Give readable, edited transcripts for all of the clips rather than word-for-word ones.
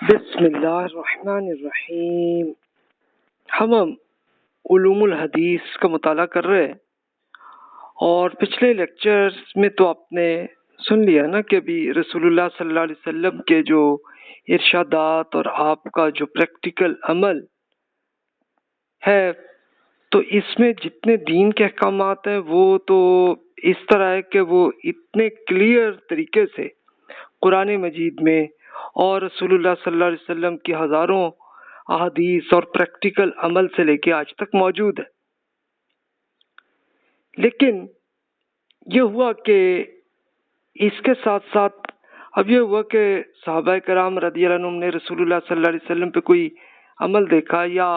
بسم اللہ الرحمن الرحیم۔ ہم علوم الحدیث کا مطالعہ کر رہے ہیں اور پچھلے لیکچرز میں تو آپ نے سن لیا نا کہ ابھی رسول اللہ صلی اللہ علیہ وسلم کے جو ارشادات اور آپ کا جو پریکٹیکل عمل ہے، تو اس میں جتنے دین کے احکامات ہیں وہ تو اس طرح ہے کہ وہ اتنے کلیئر طریقے سے قرآن مجید میں اور رسول اللہ صلی اللہ علیہ وسلم کی ہزاروں احادیث اور پریکٹیکل عمل سے لے کے آج تک موجود ہے۔ لیکن یہ ہوا کہ اس کے ساتھ ساتھ اب یہ ہوا کہ صحابہ کرام رضی اللہ عنہم نے رسول اللہ صلی اللہ علیہ وسلم پہ کوئی عمل دیکھا یا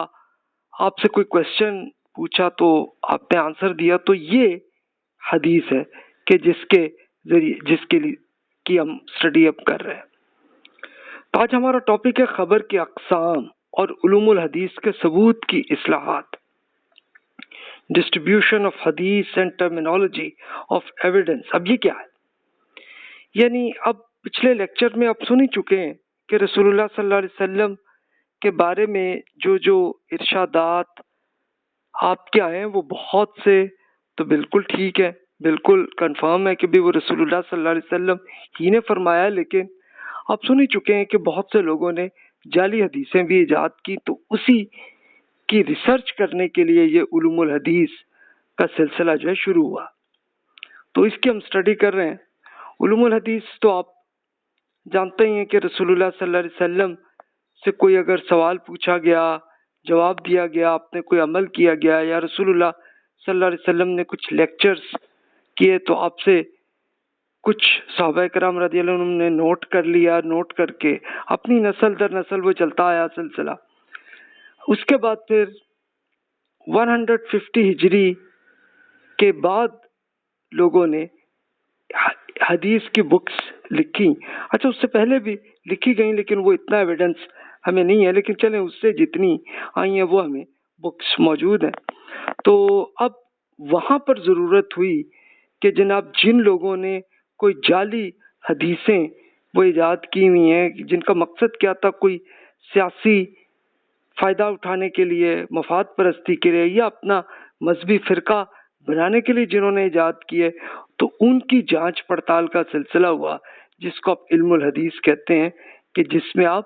آپ سے کوئی کوشچن پوچھا تو آپ نے آنسر دیا، تو یہ حدیث ہے کہ جس کے ذریعے جس کے لیے کی ہم اسٹڈی اب کر رہے ہیں۔ تو آج ہمارا ٹاپک ہے خبر کی اقسام اور علوم الحدیث کے ثبوت کی اصلاحات، ڈسٹریبیوشن آف حدیث اینڈ ٹرمینالوجی آف ایویڈنس۔ اب یہ کیا ہے؟ یعنی اب پچھلے لیکچر میں آپ سن ہی چکے ہیں کہ رسول اللہ صلی اللہ علیہ وسلم کے بارے میں جو ارشادات آپ کے آئے ہیں وہ بہت سے تو بالکل ٹھیک ہے، بالکل کنفرم ہے کہ بھی وہ رسول اللہ صلی اللہ علیہ وسلم ہی نے فرمایا ہے، لیکن آپ سن ہی چکے ہیں کہ بہت سے لوگوں نے جعلی حدیثیں بھی ایجاد کی، تو اسی کی ریسرچ کرنے کے لیے یہ علوم الحدیث کا سلسلہ جو ہے شروع ہوا۔ تو اس کی ہم اسٹڈی کر رہے ہیں۔ علوم الحدیث تو آپ جانتے ہی ہیں کہ رسول اللہ صلی اللہ علیہ وسلم سے کوئی اگر سوال پوچھا گیا، جواب دیا گیا، آپ نے کوئی عمل کیا گیا، یا رسول اللہ صلی اللہ علیہ وسلم نے کچھ لیکچرز کیے تو آپ سے کچھ صحابہ کرام رضی اللہ عنہم نے نوٹ کر لیا، نوٹ کر کے اپنی نسل در نسل وہ چلتا آیا سلسلہ۔ اس کے بعد پھر 150 ہجری کے بعد لوگوں نے حدیث کی بکس لکھی۔ اچھا، اس سے پہلے بھی لکھی گئیں لیکن وہ اتنا ایویڈنس ہمیں نہیں ہے، لیکن چلیں اس سے جتنی آئی ہیں وہ ہمیں بکس موجود ہیں۔ تو اب وہاں پر ضرورت ہوئی کہ جناب جن لوگوں نے کوئی جعلی حدیثیں وہ ایجاد کی ہوئی ہیں، جن کا مقصد کیا تھا، کوئی سیاسی فائدہ اٹھانے کے لیے، مفاد پرستی کے لیے، یا اپنا مذہبی فرقہ بنانے کے لیے جنہوں نے ایجاد کیے، تو ان کی جانچ پڑتال کا سلسلہ ہوا، جس کو آپ علم الحدیث کہتے ہیں، کہ جس میں آپ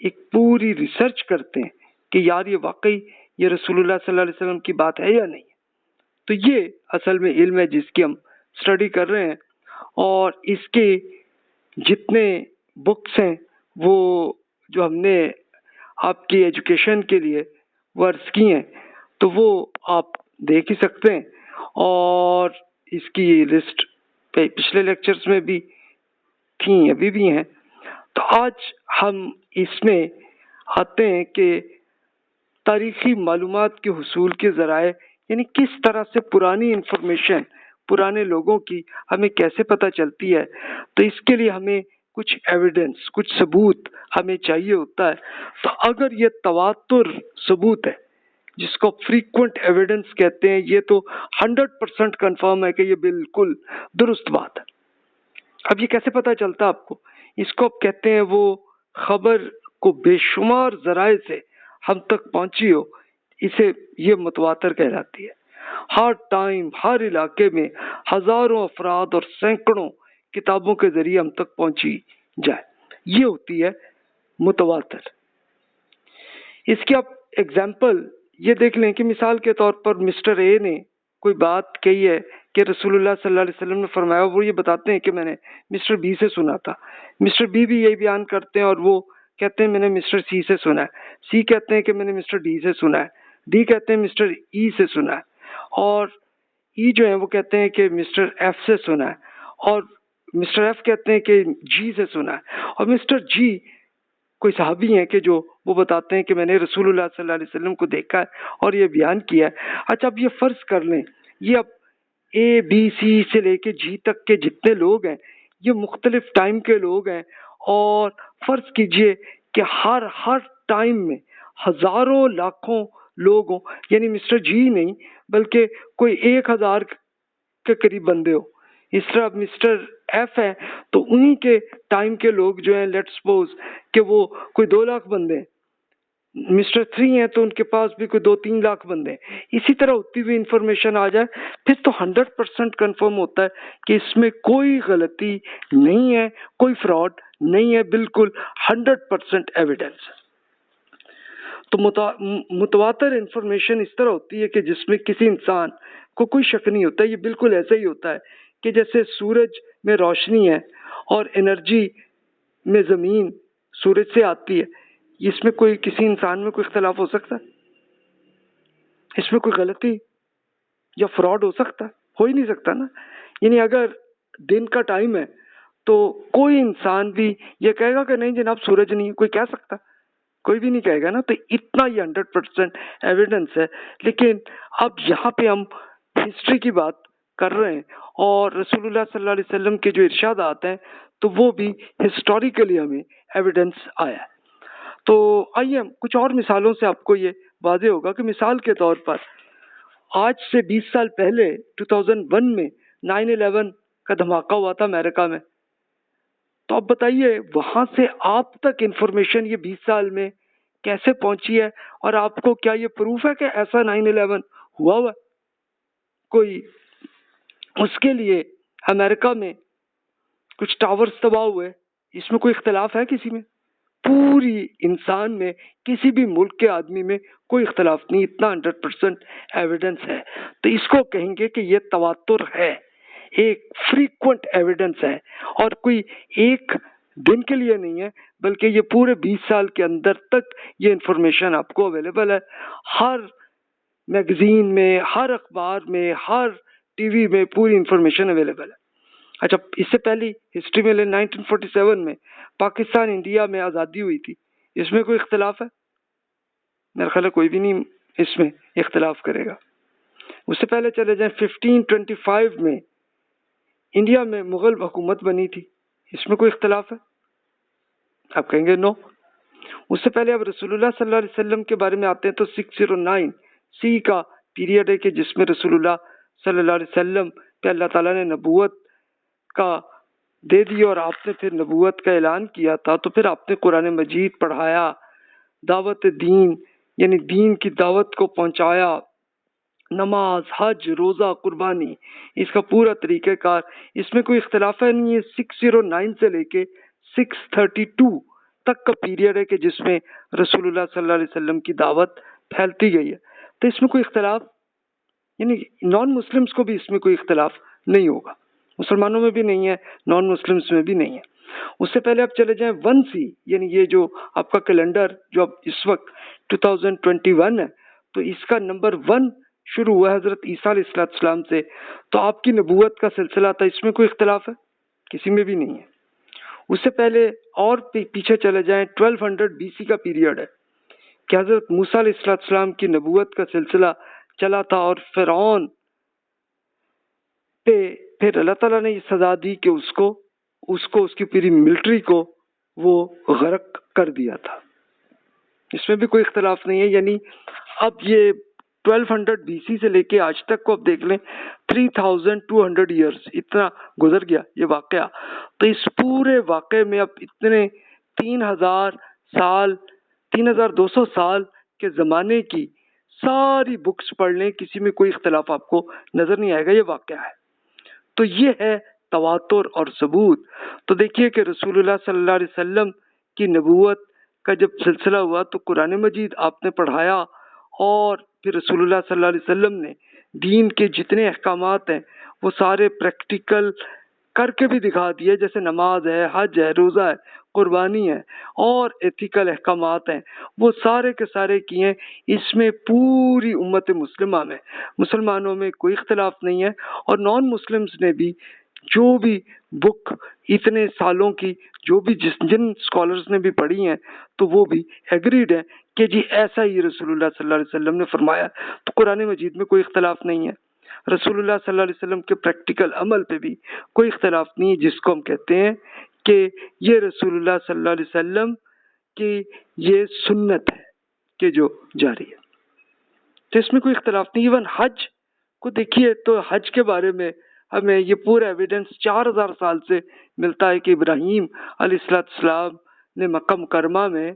ایک پوری ریسرچ کرتے ہیں کہ یار یہ واقعی یہ رسول اللہ صلی اللہ علیہ وسلم کی بات ہے یا نہیں۔ تو یہ اصل میں علم ہے جس کی ہم اسٹڈی کر رہے ہیں، اور اس کے جتنے بکس ہیں وہ جو ہم نے آپ کی ایجوکیشن کے لیے ورز کی ہیں تو وہ آپ دیکھ ہی سکتے ہیں، اور اس کی لسٹ پچھلے لیکچرز میں بھی تھیں، ابھی بھی ہیں۔ تو آج ہم اس میں آتے ہیں کہ تاریخی معلومات کے حصول کے ذرائع، یعنی کس طرح سے پرانی انفارمیشن، پرانے لوگوں کی ہمیں کیسے پتہ چلتی ہے۔ تو اس کے لیے ہمیں کچھ ایویڈنس، کچھ ثبوت ہمیں چاہیے ہوتا ہے۔ تو اگر یہ تواتر ثبوت ہے جس کو فریکوینٹ ایویڈنس کہتے ہیں، یہ تو 100% کنفرم ہے کہ یہ بالکل درست بات ہے۔ اب یہ کیسے پتہ چلتا آپ کو؟ اس کو آپ کہتے ہیں وہ خبر کو بے شمار ذرائع سے ہم تک پہنچی ہو، اسے یہ متواتر کہلاتی ہے۔ ہر ٹائم، ہر علاقے میں ہزاروں افراد اور سینکڑوں کتابوں کے ذریعے ہم تک پہنچی جائے، یہ ہوتی ہے متواتر۔ اس کی آپ ایگزامپل یہ دیکھ لیں کہ مثال کے طور پر مسٹر اے نے کوئی بات کہی ہے کہ رسول اللہ صلی اللہ علیہ وسلم نے فرمایا، وہ یہ بتاتے ہیں کہ میں نے مسٹر بی سے سنا تھا۔ مسٹر بی بھی یہی بیان کرتے ہیں اور وہ کہتے ہیں میں نے مسٹر سی سے سنا ہے۔ سی کہتے ہیں کہ میں نے مسٹر ڈی سے سنا ہے۔ ڈی کہتے ہیں مسٹر ای سے سنا ہے، اور ای جو ہے وہ کہتے ہیں کہ مسٹر ایف سے سنا ہے، اور مسٹر ایف کہتے ہیں کہ جی سے سنا ہے، اور مسٹر جی کوئی صحابی ہیں کہ جو وہ بتاتے ہیں کہ میں نے رسول اللہ صلی اللہ علیہ وسلم کو دیکھا ہے اور یہ بیان کیا ہے۔ اچھا، اب یہ فرض کر لیں، یہ اب اے بی سی سے لے کے جی تک کے جتنے لوگ ہیں یہ مختلف ٹائم کے لوگ ہیں، اور فرض کیجئے کہ ہر ٹائم میں ہزاروں لاکھوں لوگ ہوں، یعنی مسٹر جی نہیں بلکہ کوئی 1000 کے قریب بندے ہو، اس طرح مسٹر ایف ہے تو انہی کے ٹائم کے لوگ جو ہیں لیٹ سپوز کہ وہ کوئی 2 لاکھ بندے ہیں، مسٹر 3 ہیں تو ان کے پاس بھی کوئی 2-3 لاکھ بندے ہیں، اسی طرح ہوتی ہوئی انفارمیشن آ جائے پھر تو 100% کنفرم ہوتا ہے کہ اس میں کوئی غلطی نہیں ہے، کوئی فراڈ نہیں ہے، بالکل 100% ایویڈنس ہے۔ تو متواتر انفارمیشن اس طرح ہوتی ہے کہ جس میں کسی انسان کو کوئی شک نہیں ہوتا، یہ بالکل ایسا ہی ہوتا ہے کہ جیسے سورج میں روشنی ہے اور انرجی میں زمین سورج سے آتی ہے، اس میں کوئی کسی انسان میں کوئی اختلاف ہو سکتا ہے؟ اس میں کوئی غلطی یا فراڈ ہو سکتا ہے؟ ہو ہی نہیں سکتا نا۔ یعنی اگر دن کا ٹائم ہے تو کوئی انسان بھی یہ کہے گا کہ نہیں جناب سورج نہیں ہے، کوئی کہہ سکتا؟ کوئی بھی نہیں کہے گا نا۔ تو اتنا یہ 100% ایویڈنس ہے۔ لیکن اب یہاں پہ ہم ہسٹری کی بات کر رہے ہیں اور رسول اللہ صلی اللہ علیہ وسلم کے جو ارشادات ہیں تو وہ بھی ہسٹوریکلی ہمیں ایویڈنس آیا ہے۔ تو آئیے ہم کچھ اور مثالوں سے آپ کو یہ واضح ہوگا کہ مثال کے طور پر آج سے 20 سال پہلے 2001 میں 9/11 کا دھماکہ ہوا تھا امریکہ میں، تو اب بتائیے وہاں سے آپ تک انفارمیشن یہ 20 سال میں کیسے پہنچی ہے، اور آپ کو کیا یہ پروف ہے کہ ایسا 9/11 ہوا ہے؟ کوئی اس کے لیے امریکہ میں کچھ ٹاورز تباہ ہوئے، اس میں کوئی اختلاف ہے کسی میں؟ پوری انسان میں کسی بھی ملک کے آدمی میں کوئی اختلاف نہیں، اتنا 100% ایویڈنس ہے۔ تو اس کو کہیں گے کہ یہ تواتر ہے، ایک فریکوینٹ ایویڈنس ہے، اور کوئی ایک دن کے لیے نہیں ہے بلکہ یہ پورے 20 سال کے اندر تک یہ انفارمیشن آپ کو اویلیبل ہے، ہر میگزین میں، ہر اخبار میں، ہر ٹی وی میں پوری انفارمیشن اویلیبل ہے۔ اچھا، اس سے پہلی ہسٹری میں 1947 میں پاکستان انڈیا میں آزادی ہوئی تھی، اس میں کوئی اختلاف ہے؟ میرا خیال ہے کوئی بھی نہیں اس میں اختلاف کرے گا۔ اس سے پہلے چلے جائیں 1525 میں انڈیا میں مغل حکومت بنی تھی، اس میں کوئی اختلاف ہے؟ آپ کہیں گے نو۔ اس سے پہلے اب رسول اللہ صلی اللہ علیہ وسلم کے بارے میں آتے ہیں تو 609 سی کا پیریڈ ہے کہ جس میں رسول اللہ صلی اللہ علیہ وسلم پہ اللہ تعالیٰ نے نبوت کا دے دی اور آپ نے پھر نبوت کا اعلان کیا تھا، تو پھر آپ نے قرآن مجید پڑھایا، دعوت دین یعنی دین کی دعوت کو پہنچایا، نماز، حج، روزہ، قربانی، اس کا پورا طریقہ کار، اس میں کوئی اختلاف ہے نہیں ہے۔ 609 سے لے کے 632 تک کا پیریڈ ہے کہ جس میں رسول اللہ صلی اللہ علیہ وسلم کی دعوت پھیلتی گئی ہے، تو اس میں کوئی اختلاف یعنی نان مسلمس کو بھی اس میں کوئی اختلاف نہیں ہوگا، مسلمانوں میں بھی نہیں ہے، نان مسلمس میں بھی نہیں ہے۔ اس سے پہلے آپ چلے جائیں 1C یعنی یہ جو آپ کا کیلنڈر جو اب اس وقت 2021 ہے، تو اس کا نمبر 1 شروع ہوا ہے حضرت عیسیٰ علیہ السلام سے، تو آپ کی نبوت کا سلسلہ تھا، اس میں کوئی اختلاف ہے؟ کسی میں بھی نہیں ہے۔ اس سے پہلے اور پیچھے چلے جائیں 1200 BC کا پیریڈ ہے کہ حضرت موسیٰ علیہ السلام کی نبوت کا سلسلہ چلا تھا، اور فرعون پہ پھر اللہ تعالیٰ نے یہ سزا دی کہ اس کو اس کی پوری ملٹری کو وہ غرق کر دیا تھا، اس میں بھی کوئی اختلاف نہیں ہے۔ یعنی اب یہ 1200 BC سے لے کے آج تک کو اب دیکھ لیں 3200 ایئرس اتنا گزر گیا یہ واقعہ، تو اس پورے واقعے میں اب اتنے 3200 سال کے زمانے کی ساری بکس پڑھ لیں، کسی میں کوئی اختلاف آپ کو نظر نہیں آئے گا، یہ واقعہ ہے۔ تو یہ ہے تواتر اور ثبوت۔ تو دیکھیے کہ رسول اللہ صلی اللہ علیہ وسلم کی نبوت کا جب سلسلہ ہوا تو قرآن مجید آپ نے پڑھایا، اور پھر رسول اللہ صلی اللہ علیہ وسلم نے دین کے جتنے احکامات ہیں وہ سارے پریکٹیکل کر کے بھی دکھا دیے، جیسے نماز ہے، حج ہے، روزہ ہے، قربانی ہے، اور ایتھیکل احکامات ہیں، وہ سارے کے سارے کیے۔ اس میں پوری امت مسلمہ میں مسلمانوں میں کوئی اختلاف نہیں ہے، اور نان مسلمز نے بھی جو بھی بک اتنے سالوں کی جو بھی جن اسکالرز نے بھی پڑھی ہیں تو وہ بھی ایگریڈ ہے کہ جی ایسا ہی رسول اللہ صلی اللہ علیہ وسلم نے فرمایا، تو قرآن مجید میں کوئی اختلاف نہیں ہے۔ رسول اللہ صلی اللہ علیہ وسلم کے پریکٹیکل عمل پہ بھی کوئی اختلاف نہیں ہے، جس کو ہم کہتے ہیں کہ یہ رسول اللہ صلی اللہ علیہ وسلم کی یہ سنت ہے کہ جو جاری ہے، تو اس میں کوئی اختلاف نہیں۔ ایون حج کو دیکھیے تو حج کے بارے میں ہمیں یہ پورا ایویڈنس 4000 سال سے ملتا ہے کہ ابراہیم علیہ السلام نے مکہ مکرمہ میں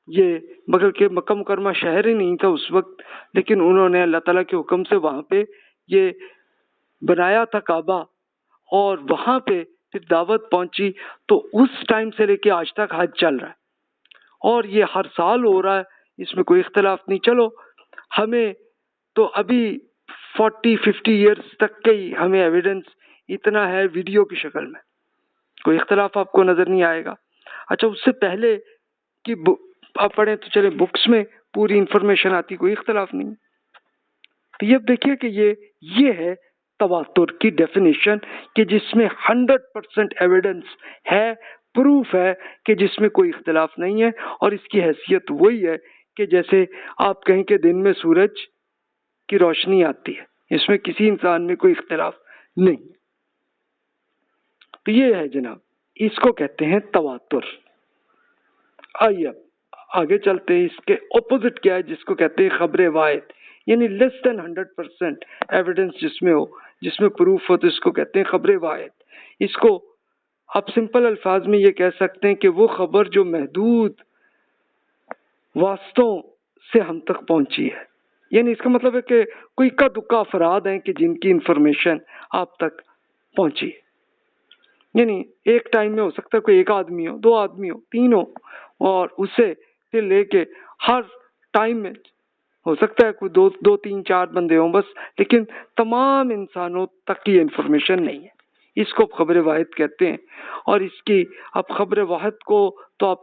یہ، مگر کہ مکہ مکرمہ شہر ہی نہیں تھا اس وقت، لیکن انہوں نے اللہ تعالیٰ کے حکم سے وہاں پہ یہ بنایا تھا کعبہ، اور وہاں پہ پھر دعوت پہنچی، تو اس ٹائم سے لے کے آج تک حج چل رہا ہے، اور یہ ہر سال ہو رہا ہے، اس میں کوئی اختلاف نہیں۔ چلو ہمیں تو ابھی 40-50 ایئرس تک کا ہی ہمیں ایویڈنس اتنا ہے ویڈیو کی شکل میں، کوئی اختلاف آپ کو نظر نہیں آئے گا۔ اچھا، اس سے پہلے کہ آپ پڑھیں تو چلے بکس میں پوری انفارمیشن آتی، کوئی اختلاف نہیں۔ تو یہ دیکھیے کہ یہ ہے تواتر کی ڈیفینیشن، کہ جس میں 100% ایویڈنس ہے، پروف ہے کہ جس میں کوئی اختلاف نہیں ہے، اور اس کی حیثیت وہی ہے کہ جیسے آپ کہیں کہ دن میں سورج کی روشنی آتی ہے، اس میں کسی انسان میں کوئی اختلاف نہیں۔ تو یہ ہے جناب، اس کو کہتے ہیں تواتر۔ آئیے اب آگے چلتے ہیں، اس کے اپوزٹ کیا ہے، جس کو کہتے ہیں خبر واحد، یعنی لیس دین 100% ایویڈنس جس میں ہو، جس میں پروف ہو، تو اس کو کہتے ہیں خبر واحد۔ اس کو آپ سمپل الفاظ میں یہ کہہ سکتے ہیں کہ وہ خبر جو محدود واسطوں سے ہم تک پہنچی ہے، یعنی اس کا مطلب ہے کہ کوئی اکا دکا افراد ہیں کہ جن کی انفارمیشن آپ تک پہنچی ہے، یعنی ایک ٹائم میں ہو سکتا ہے کوئی ایک آدمی ہو، 2 آدمی ہو، 3 ہو، اور اسے سے لے کے ہر ٹائم میں ہو سکتا ہے کوئی 2 3 4 بندے ہوں بس، لیکن تمام انسانوں تک یہ انفارمیشن نہیں ہے، اس کو خبر واحد کہتے ہیں۔ اور اس کی اب خبر واحد کو تو آپ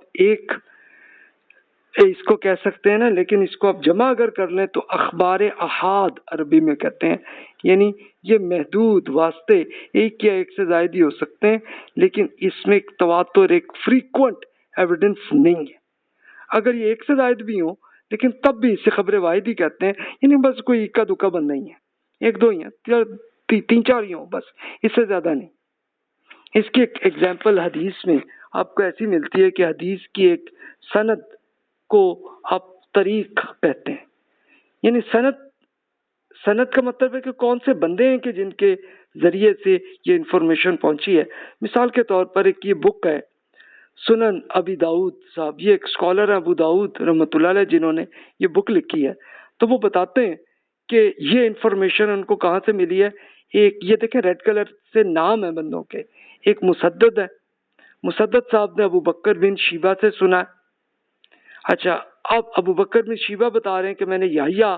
اس کو کہہ سکتے ہیں نا، لیکن اس کو آپ جمع اگر کر لیں تو اخبار احاد عربی میں کہتے ہیں، یعنی یہ محدود واسطے ایک یا ایک سے زائد ہی ہو سکتے ہیں، لیکن اس میں ایک تواتر، ایک فریکوینٹ ایویڈنس نہیں ہے۔ اگر یہ ایک سے زائد بھی ہوں لیکن تب بھی اسے خبر واحد ہی کہتے ہیں، یعنی بس کوئی اکا دکا بند نہیں ہے، 1 2 ہی ہیں، 3 4 ہی ہوں بس، اس سے زیادہ نہیں۔ اس کی ایک ایگزامپل حدیث میں آپ کو ایسی ملتی ہے کہ حدیث کی ایک سند کو آپ طریق کہتے ہیں، یعنی سند کا مطلب ہے کہ کون سے بندے ہیں کہ جن کے ذریعے سے یہ انفارمیشن پہنچی ہے۔ مثال کے طور پر ایک یہ بک ہے سنن ابی داؤد صاحب، یہ ایک اسکالر ہیں ابو داؤد رحمۃ اللہ علیہ، جنہوں نے یہ بک لکھی ہے، تو وہ بتاتے ہیں کہ یہ انفارمیشن ان کو کہاں سے ملی ہے۔ ایک یہ دیکھیں ریڈ کلر سے نام ہے بندوں کے، ایک مسدد ہے، مسدد صاحب نے ابو بکر بن شیبہ سے سنا۔ اچھا، اب ابو بکر بن شیبہ بتا رہے ہیں کہ میں نے یحییٰ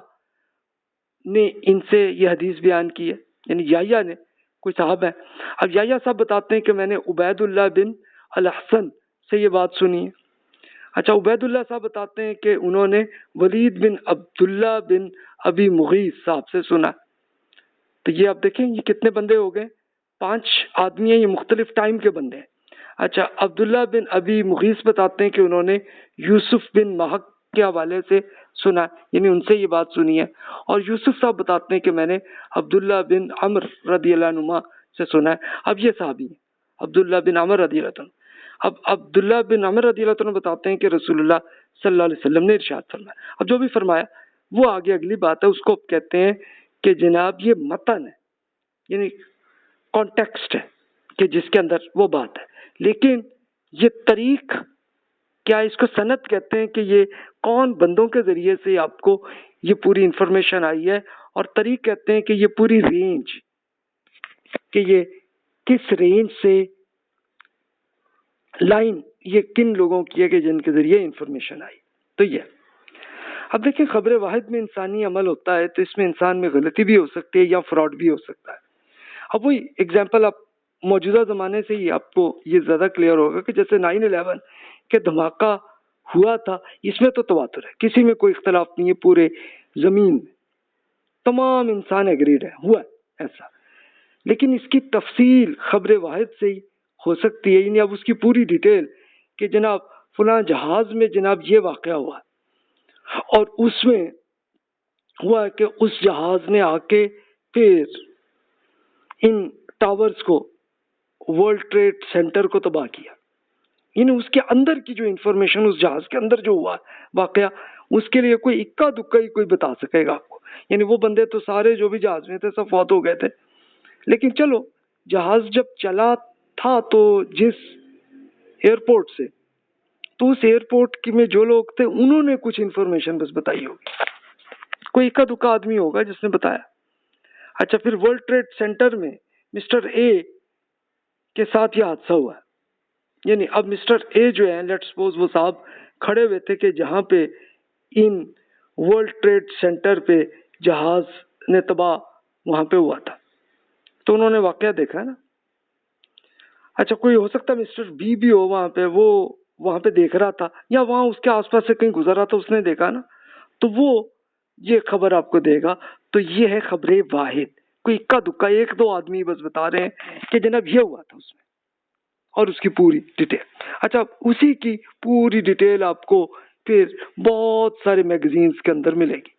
نے ان سے یہ حدیث بیان کی ہے، یعنی یحییٰ نے، کوئی صاحب ہے۔ اب یحییٰ صاحب بتاتے ہیں کہ میں نے عبید اللہ بن الحسن سے یہ بات سنی ہے۔ اچھا، عبید اللہ صاحب بتاتے ہیں کہ انہوں نے ولید بن عبداللہ بن ابی مغیث صاحب سے سنا۔ تو یہ آپ دیکھیں یہ کتنے بندے ہو گئے، 5 آدمی ہیں، یہ مختلف ٹائم کے بندے ہیں۔ اچھا، عبداللہ بن ابی مغیث بتاتے ہیں کہ انہوں نے یوسف بن محق کے حوالے سے سنا، یعنی ان سے یہ بات سنی ہے۔ اور یوسف صاحب بتاتے ہیں کہ میں نے عبداللہ بن عمر رضی اللہ عنہ سے سنا ہے۔ اب یہ صحابی ہیں عبداللہ بن عمر رضی اللہ عنہ۔ اب عبداللہ بن عمر رضی اللہ عنہ بتاتے ہیں کہ رسول اللہ صلی اللہ علیہ وسلم نے ارشاد فرمایا۔ اب جو بھی فرمایا وہ آگے اگلی بات ہے، اس کو کہتے ہیں کہ جناب یہ متن ہے، یعنی کانٹیکسٹ ہے کہ جس کے اندر وہ بات ہے، لیکن یہ طریق کیا، اس کو سند کہتے ہیں کہ یہ کون بندوں کے ذریعے سے آپ کو یہ پوری انفارمیشن آئی ہے، اور طریق کہتے ہیں کہ یہ پوری رینج، کہ یہ کس رینج سے لائن یہ کن لوگوں کی ہے کہ جن کے ذریعے انفارمیشن آئی۔ تو یہ اب دیکھیں خبر واحد میں انسانی عمل ہوتا ہے، تو اس میں انسان میں غلطی بھی ہو سکتی ہے یا فراڈ بھی ہو سکتا ہے۔ اب وہی ایگزامپل آپ موجودہ زمانے سے ہی آپ کو یہ زیادہ کلیئر ہوگا کہ جیسے 9/11 کے دھماکہ ہوا تھا، اس میں تو تواتر ہے، کسی میں کوئی اختلاف نہیں ہے، پورے زمین میں تمام انسان ایگریڈ ہے، ہوا ہے ایسا، لیکن اس کی تفصیل خبر واحد سے ہی ہو سکتی ہے، یعنی اب اس کی پوری ڈیٹیل کہ جناب فلاں جہاز میں جناب یہ واقعہ ہوا، اور اس میں ہوا کہ اس جہاز نے آ کے پھر ان ٹاورز کو، ورلڈ ٹریڈ سینٹر کو تباہ کیا، یعنی اس کے اندر کی جو انفارمیشن، اس جہاز کے اندر جو ہوا واقعہ، اس کے لیے کوئی اکا دکا ہی کوئی بتا سکے گا آپ کو، یعنی وہ بندے تو سارے جو بھی جہاز میں تھے سب فوت ہو گئے تھے، لیکن چلو جہاز جب چلا تھا تو جس ایئرپورٹ سے، تو اس ایئرپورٹ کی میں جو لوگ تھے انہوں نے کچھ انفارمیشن بس بتائی ہوگی، کوئی اکا دکا آدمی ہوگا جس نے بتایا. اچھا، پھر ورلڈ ٹریڈ سینٹر میں مسٹر اے کے ساتھ یہ حادثہ ہوا. یعنی اب مسٹر اے جو ہے، لیٹ سپوز وہ صاحب کھڑے ہوئے تھے کہ جہاں پہ ان ورلڈ ٹریڈ سینٹر پہ جہاز نے تباہ وہاں پہ ہوا تھا، تو انہوں نے واقعہ دیکھا ہے نا. اچھا، کوئی ہو سکتا ہے مسٹر بی بھی ہو وہاں پہ، وہ وہاں پہ دیکھ رہا تھا یا وہاں اس کے آس پاس سے کہیں گزر رہا تھا، اس نے دیکھا نا، تو وہ یہ خبر آپ کو دے گا. تو یہ ہے خبر واحد، کوئی اکا دکا ایک دو آدمی بس بتا رہے ہیں کہ جناب یہ ہوا تھا اس میں، اور اس کی پوری ڈیٹیل. اچھا، اسی کی پوری ڈیٹیل آپ کو پھر بہت سارے میگزینز کے اندر ملے گی،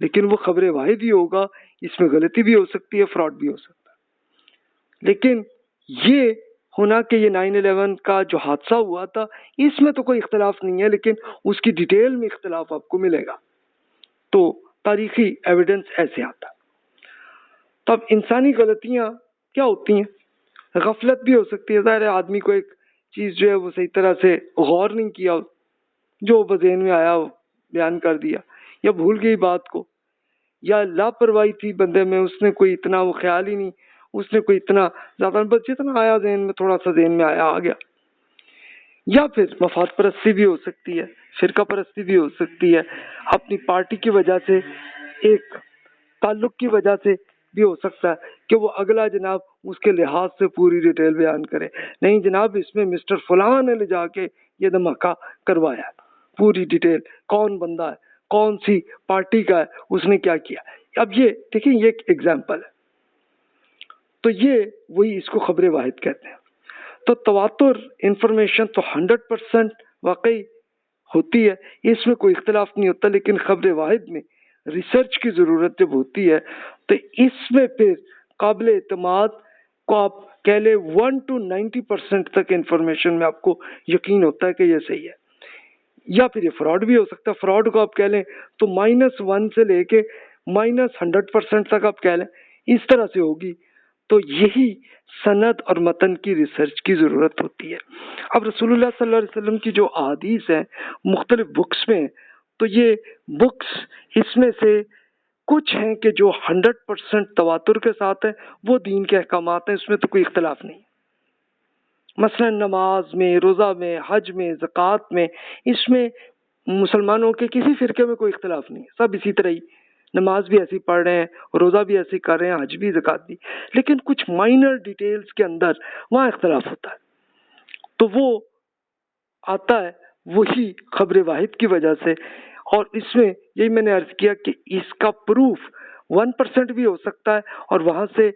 لیکن وہ خبر واحد ہی ہوگا. اس میں غلطی بھی ہو سکتی ہے، فراڈ بھی ہو سکتا ہے. لیکن یہ ہونا کہ یہ 9/11 کا جو حادثہ ہوا تھا اس میں تو کوئی اختلاف نہیں ہے، لیکن اس کی ڈیٹیل میں اختلاف آپ کو ملے گا. تو تاریخی ایویڈنس ایسے آتا. تو اب انسانی غلطیاں کیا ہوتی ہیں؟ غفلت بھی ہو سکتی ہے. ظاہر ہے آدمی کو ایک چیز جو ہے وہ صحیح طرح سے غور نہیں کیا، جو ذہن میں آیا بیان کر دیا، یا بھول گئی بات کو، یا لاپرواہی تھی بندے میں، اس نے کوئی اتنا وہ خیال ہی نہیں، اس نے کوئی اتنا زیادہ، بس جتنا آیا ذہن میں تھوڑا سا ذہن میں آیا آ گیا. یا پھر مفاد پرستی بھی ہو سکتی ہے، فرقہ پرستی بھی ہو سکتی ہے، اپنی پارٹی کی وجہ سے، ایک تعلق کی وجہ سے بھی ہو سکتا ہے کہ وہ اگلا جناب اس کے لحاظ سے پوری ڈیٹیل بیان کرے. نہیں جناب، اس میں مسٹر فلاں نے لے جا کے یہ دھماکہ کروایا، پوری ڈیٹیل، کون بندہ ہے، کون سی پارٹی کا ہے، اس نے کیا کیا. اب یہ دیکھیں، یہ ایک ایگزامپل ہے. تو یہ وہی اس کو خبر واحد کہتے ہیں. تو تواتر انفارمیشن تو 100% واقعی ہوتی ہے، اس میں کوئی اختلاف نہیں ہوتا. لیکن خبر واحد میں ریسرچ کی ضرورت جب ہوتی ہے تو اس میں پھر قابل اعتماد کو آپ کہہ لیں 1 to 90% تک انفارمیشن میں آپ کو یقین ہوتا ہے کہ یہ صحیح ہے. یا پھر یہ فراڈ بھی ہو سکتا ہے. فراڈ کو آپ کہہ لیں تو -1 سے لے کے -100% تک آپ کہہ لیں، اس طرح سے ہوگی. تو یہی سند اور متن کی ریسرچ کی ضرورت ہوتی ہے. اب رسول اللہ صلی اللہ علیہ وسلم کی جو احادیث ہیں مختلف بکس میں، تو یہ بکس اس میں سے کچھ ہیں کہ جو 100% تواتر کے ساتھ ہیں، وہ دین کے احکامات ہیں، اس میں تو کوئی اختلاف نہیں. مثلا نماز میں، روزہ میں، حج میں، زکوٰۃ میں، اس میں مسلمانوں کے کسی فرقے میں کوئی اختلاف نہیں ہے، سب اسی طرح ہی نماز بھی ایسی پڑھ رہے ہیں، روزہ بھی ایسی کر رہے ہیں، حج بھی، زکوٰۃ بھی. لیکن کچھ مائنر ڈیٹیلز کے اندر وہاں اختلاف ہوتا ہے. تو وہ آتا ہے وہی خبر واحد کی وجہ سے. اور اس میں یہی میں نے عرض کیا کہ اس کا پروف 1% بھی ہو سکتا ہے، اور وہاں سے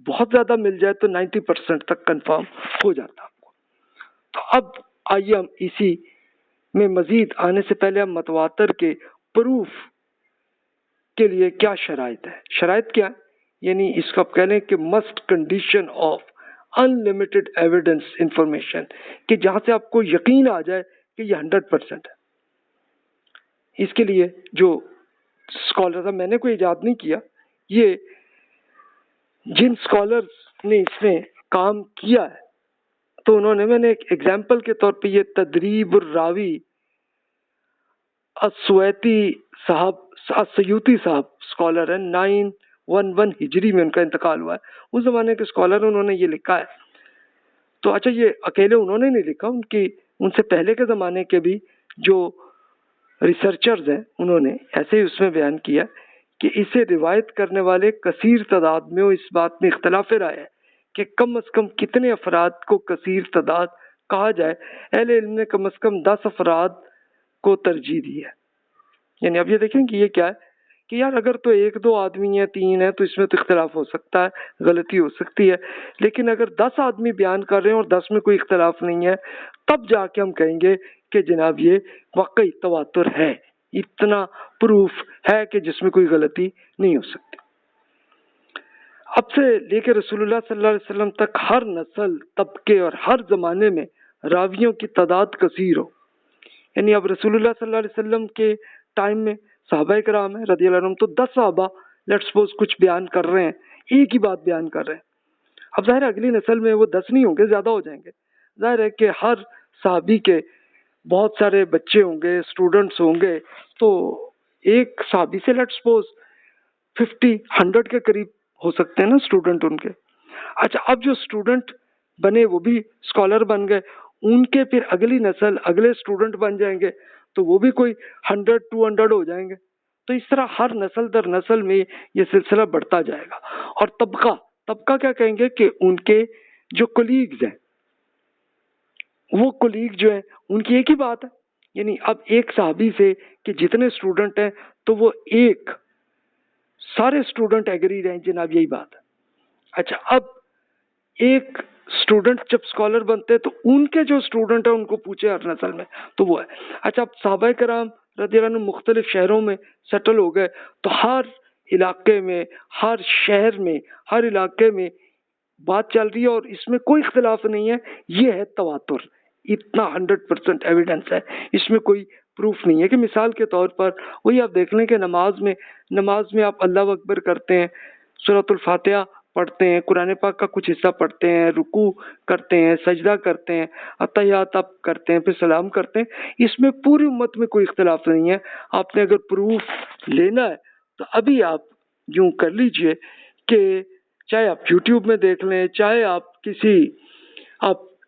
بہت زیادہ مل جائے تو 90% تک کنفرم ہو جاتا آپ کو. تو اب آئیے ہم اسی میں مزید آنے سے پہلے ہم متواتر کے پروف کے لیے کیا شرائط ہے. شرائط کیا ہے؟ یعنی اس کو آپ کہہ لیں کہ must condition of unlimited evidence information, کہ جہاں سے آپ کو یقین آ جائے کہ یہ 100% ہے. اس کے لیے جو اسکالر، میں نے کوئی ایجاد نہیں کیا، یہ جن اسکالرز نے اس میں کام کیا ہے تو انہوں نے، میں نے ایک ایگزامپل کے طور پہ یہ تدریب الراوی السیوطی صاحب اسکالر ہیں، 911 ہجری میں ان کا انتقال ہوا ہے. اس زمانے کے اسکالر، انہوں نے یہ لکھا ہے. تو اچھا، یہ اکیلے انہوں نے نہیں لکھا، ان سے پہلے کے زمانے کے بھی جو ریسرچرز ہیں انہوں نے ایسے ہی اس میں بیان کیا کہ اسے روایت کرنے والے کثیر تعداد میں، اس بات میں اختلاف رائے ہے کہ کم از کم کتنے افراد کو کثیر تعداد کہا جائے. اہل علم نے کم از کم 10 افراد کو ترجیح دی ہے. یعنی اب یہ دیکھیں کہ یہ کیا ہے کہ یار اگر تو 1-2 آدمی ہیں، 3 ہیں، تو اس میں تو اختلاف ہو سکتا ہے، غلطی ہو سکتی ہے. لیکن اگر 10 آدمی بیان کر رہے ہیں اور 10 میں کوئی اختلاف نہیں ہے، تب جا کے ہم کہیں گے کہ جناب یہ واقعی تواتر ہے، اتنا پروف ہے کہ جس میں کوئی غلطی نہیں ہو سکتی. اب سے لے کے رسول اللہ صلی اللہ علیہ وسلم تک ہر نسل، طبقے اور ہر زمانے میں راویوں کی تعداد کثیر ہو. یعنی اب رسول اللہ صلی اللہ علیہ وسلم کے ٹائم میں صحابہ کرام ہیں رضی اللہ عنہم، تو 10 صحابہ لیٹ سپوز کچھ بیان کر رہے ہیں، ایک ہی بات بیان کر رہے ہیں، اب ظاہر ہے اگلی نسل میں وہ 10 نہیں ہوں گے، زیادہ ہو جائیں گے. ظاہر ہے کہ ہر صحابی کے بہت سارے بچے ہوں گے، اسٹوڈنٹس ہوں گے، تو ایک صحابی سے لیٹ سپوز 50-100 کے قریب ہو سکتے ہیں نا اسٹوڈنٹ ان کے. اچھا اب جو اسٹوڈنٹ بنے وہ بھی اسکالر بن گئے، ان کے پھر اگلی نسل اگلے اسٹوڈنٹ بن جائیں گے تو وہ بھی کوئی 100-200 ہو جائیں گے. تو اس طرح ہر نسل در نسل میں یہ سلسلہ بڑھتا جائے گا. اور طبقہ کیا کہیں گے کہ ان کے جو کولیگز ہیں، وہ کولیگ جو ہیں ان کی ایک ہی بات ہے. یعنی اب ایک صحابی سے کہ جتنے اسٹوڈنٹ ہیں تو وہ ایک سارے اسٹوڈنٹ ایگری رہیں جناب یہی بات ہے. اچھا اب ایک اسٹوڈنٹ جب اسکالر بنتے تو ان کے جو اسٹوڈنٹ ہیں ان کو پوچھے ہر نسل میں تو وہ ہے. اچھا اب صحابہ کرام رضی اللہ عنہ مختلف شہروں میں سیٹل ہو گئے تو ہر علاقے میں، ہر شہر میں، ہر علاقے میں بات چل رہی ہے اور اس میں کوئی اختلاف نہیں ہے. یہ ہے تواتر، اتنا 100% ایویڈنس ہے، اس میں کوئی پروف نہیں ہے. کہ مثال کے طور پر وہی آپ دیکھ لیں کہ نماز میں آپ اللہ اکبر کرتے ہیں، سورۃ الفاتحہ پڑھتے ہیں، قرآن پاک کا کچھ حصہ پڑھتے ہیں، رکوع کرتے ہیں، سجدہ کرتے ہیں، اتحیات آپ کرتے ہیں، پھر سلام کرتے ہیں. اس میں پوری امت میں کوئی اختلاف نہیں ہے. آپ نے اگر پروف لینا ہے تو ابھی آپ یوں کر لیجئے کہ چاہے آپ یوٹیوب میں دیکھ لیں، چاہے آپ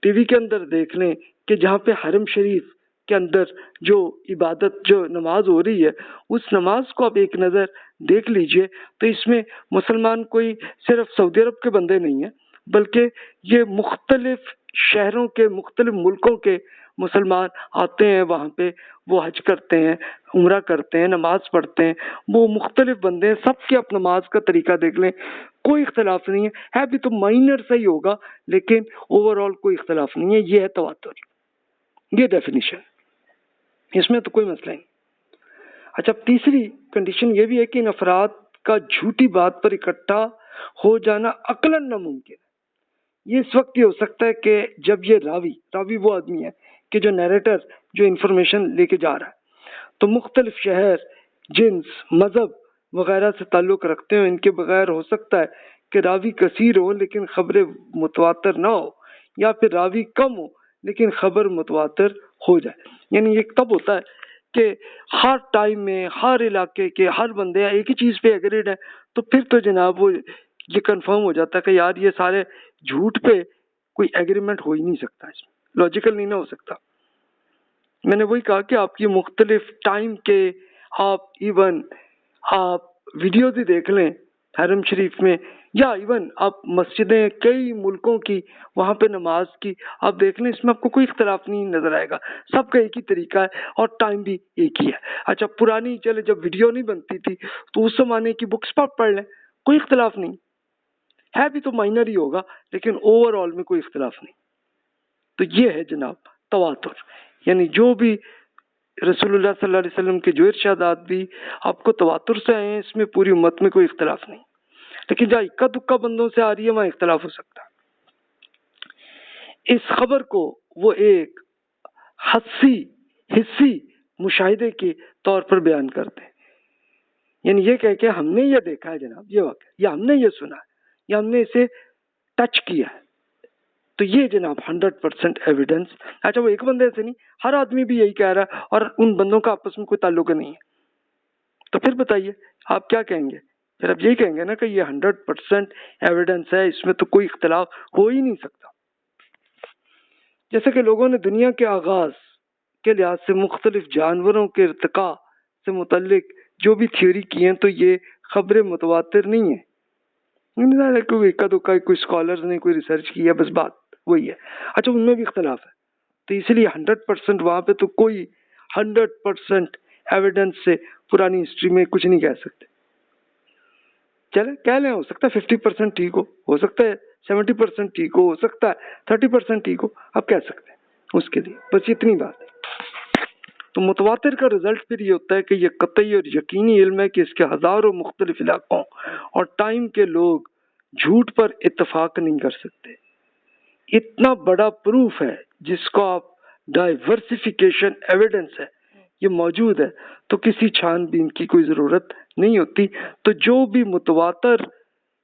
ٹی وی کے اندر دیکھ لیں کہ جہاں پہ حرم شریف کے اندر جو عبادت جو نماز ہو رہی ہے اس نماز کو آپ ایک نظر دیکھ لیجئے تو اس میں مسلمان کوئی صرف سعودی عرب کے بندے نہیں ہیں، بلکہ یہ مختلف شہروں کے، مختلف ملکوں کے مسلمان آتے ہیں وہاں پہ، وہ حج کرتے ہیں، عمرہ کرتے ہیں، نماز پڑھتے ہیں. وہ مختلف بندے ہیں، سب کے اپنا نماز کا طریقہ دیکھ لیں، کوئی اختلاف نہیں ہے بھی تو مائنر صحیح ہوگا لیکن اوور آل کوئی اختلاف نہیں ہے. یہ ہے تواتر، یہ ڈیفینیشن، اس میں تو کوئی مسئلہ نہیں. اچھا تیسری کنڈیشن یہ بھی ہے کہ ان افراد کا جھوٹی بات پر اکٹھا ہو جانا عقلاً ناممکن ہے. یہ اس وقت ہی ہو سکتا ہے کہ جب یہ راوی وہ آدمی ہے کہ جو نیریٹر جو انفارمیشن لے کے جا رہا ہے تو مختلف شہر، جنس، مذہب وغیرہ سے تعلق رکھتے ہیں. ان کے بغیر ہو سکتا ہے کہ راوی کثیر ہو لیکن خبریں متواتر نہ ہو، یا پھر راوی کم ہو لیکن خبر متواتر ہو جائے. یعنی یہ تب ہوتا ہے کہ ہر ٹائم میں ہر علاقے کے ہر بندے ایک ہی چیز پہ ایگریڈ ہیں تو پھر تو جناب وہ یہ کنفرم ہو جاتا ہے کہ یار یہ سارے جھوٹ پہ کوئی ایگریمنٹ ہو ہی نہیں سکتا، اس میں لاجیکل نہیں نہ ہو سکتا. میں نے وہی کہا کہ آپ کی مختلف ٹائم کے آپ ویڈیوز ہی دیکھ لیں حرم شریف میں، یا ایون آپ مسجدیں کئی ملکوں کی وہاں پہ نماز کی آپ دیکھ لیں، اس میں آپ کو کوئی اختلاف نہیں نظر آئے گا. سب کا ایک ہی طریقہ ہے اور ٹائم بھی ایک ہی ہے. اچھا پرانی چلے جب ویڈیو نہیں بنتی تھی تو اس زمانے کی بکس پر پڑھ لیں، کوئی اختلاف نہیں ہے بھی تو مائنر ہی ہوگا لیکن اوور آل میں کوئی اختلاف نہیں. تو یہ ہے جناب تواتر، یعنی جو بھی رسول اللہ صلی اللہ علیہ وسلم کے جو ارشادات بھی آپ کو تواتر سے آئے ہیں اس میں پوری امت میں کوئی اختلاف نہیں. لیکن جہاں اکا دکا بندوں سے آ رہی ہے وہاں اختلاف ہو سکتا ہے. اس خبر کو وہ ایک حسی مشاہدے کے طور پر بیان کرتے ہیں. یعنی یہ کہہ کہ ہم نے یہ دیکھا ہے جناب، یہ واقعہ، یا ہم نے یہ سنا ہے، یا ہم نے اسے ٹچ کیا ہے. تو یہ جناب 100% ایویڈنس. اچھا وہ ایک بندے سے نہیں، ہر آدمی بھی یہی کہہ رہا ہے اور ان بندوں کا آپس میں کوئی تعلق نہیں ہے. تو پھر بتائیے آپ کیا کہیں گے؟ پھر آپ یہی کہیں گے نا کہ یہ 100% ایویڈنس ہے، اس میں تو کوئی اختلاف ہو ہی نہیں سکتا. جیسے کہ لوگوں نے دنیا کے آغاز کے لحاظ سے مختلف جانوروں کے ارتقاء سے متعلق جو بھی تھیوری کی ہیں تو یہ خبریں متواتر نہیں ہیں. کوئی اکا دکا کوئی اسکالرز نے کوئی ریسرچ کی ہے، بس بات وہی ہے. اچھا ان میں بھی اختلاف ہے تو اس لیے 100% وہاں پہ تو کوئی 100% ایویڈنس سے پرانی ہسٹری میں کچھ نہیں کہہ سکتے. چلے کہہ لیں، ہو سکتا ہے 50% ٹھیک ہو سکتا ہے 70% ٹھیک ہو سکتا ہے 30% ٹھیک ہو، آپ کہہ سکتے ہیں اس کے لیے، بس اتنی بات ہے. تو متواتر کا رزلٹ پھر یہ ہوتا ہے کہ یہ قطعی اور یقینی علم ہے کہ اس کے ہزاروں مختلف علاقوں اور ٹائم کے لوگ جھوٹ پر اتفاق نہیں کر سکتے. اتنا بڑا پروف ہے جس کو آپ ڈائیورسیفیکیشن ایویڈنس ہے، یہ موجود ہے تو کسی چھان بین کی کوئی ضرورت نہیں ہوتی. تو جو بھی متواتر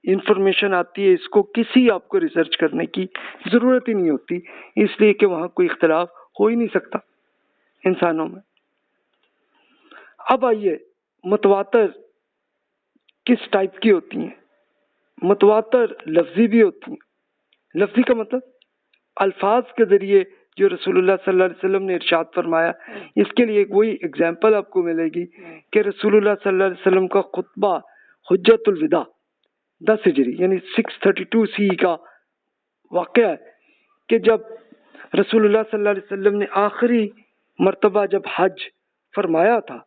انفارمیشن آتی ہے اس کو کسی آپ کو ریسرچ کرنے کی ضرورت ہی نہیں ہوتی، اس لیے کہ وہاں کوئی اختلاف ہو ہی نہیں سکتا انسانوں میں۔ اب آئیے متواتر کس ٹائپ کی ہوتی ہیں؟ متواتر لفظی بھی ہوتی ہیں۔ لفظی کا مطلب الفاظ کے ذریعے جو رسول اللہ صلی اللہ علیہ وسلم نے ارشاد فرمایا، اس کے لیے وہی اگزامپل آپ کو ملے گی کہ رسول اللہ صلی اللہ علیہ وسلم کا خطبہ حجت الوداع 10 ہجری یعنی 632 سی کا واقعہ ہے کہ جب رسول اللہ صلی اللہ علیہ وسلم نے آخری مرتبہ جب حج فرمایا تھا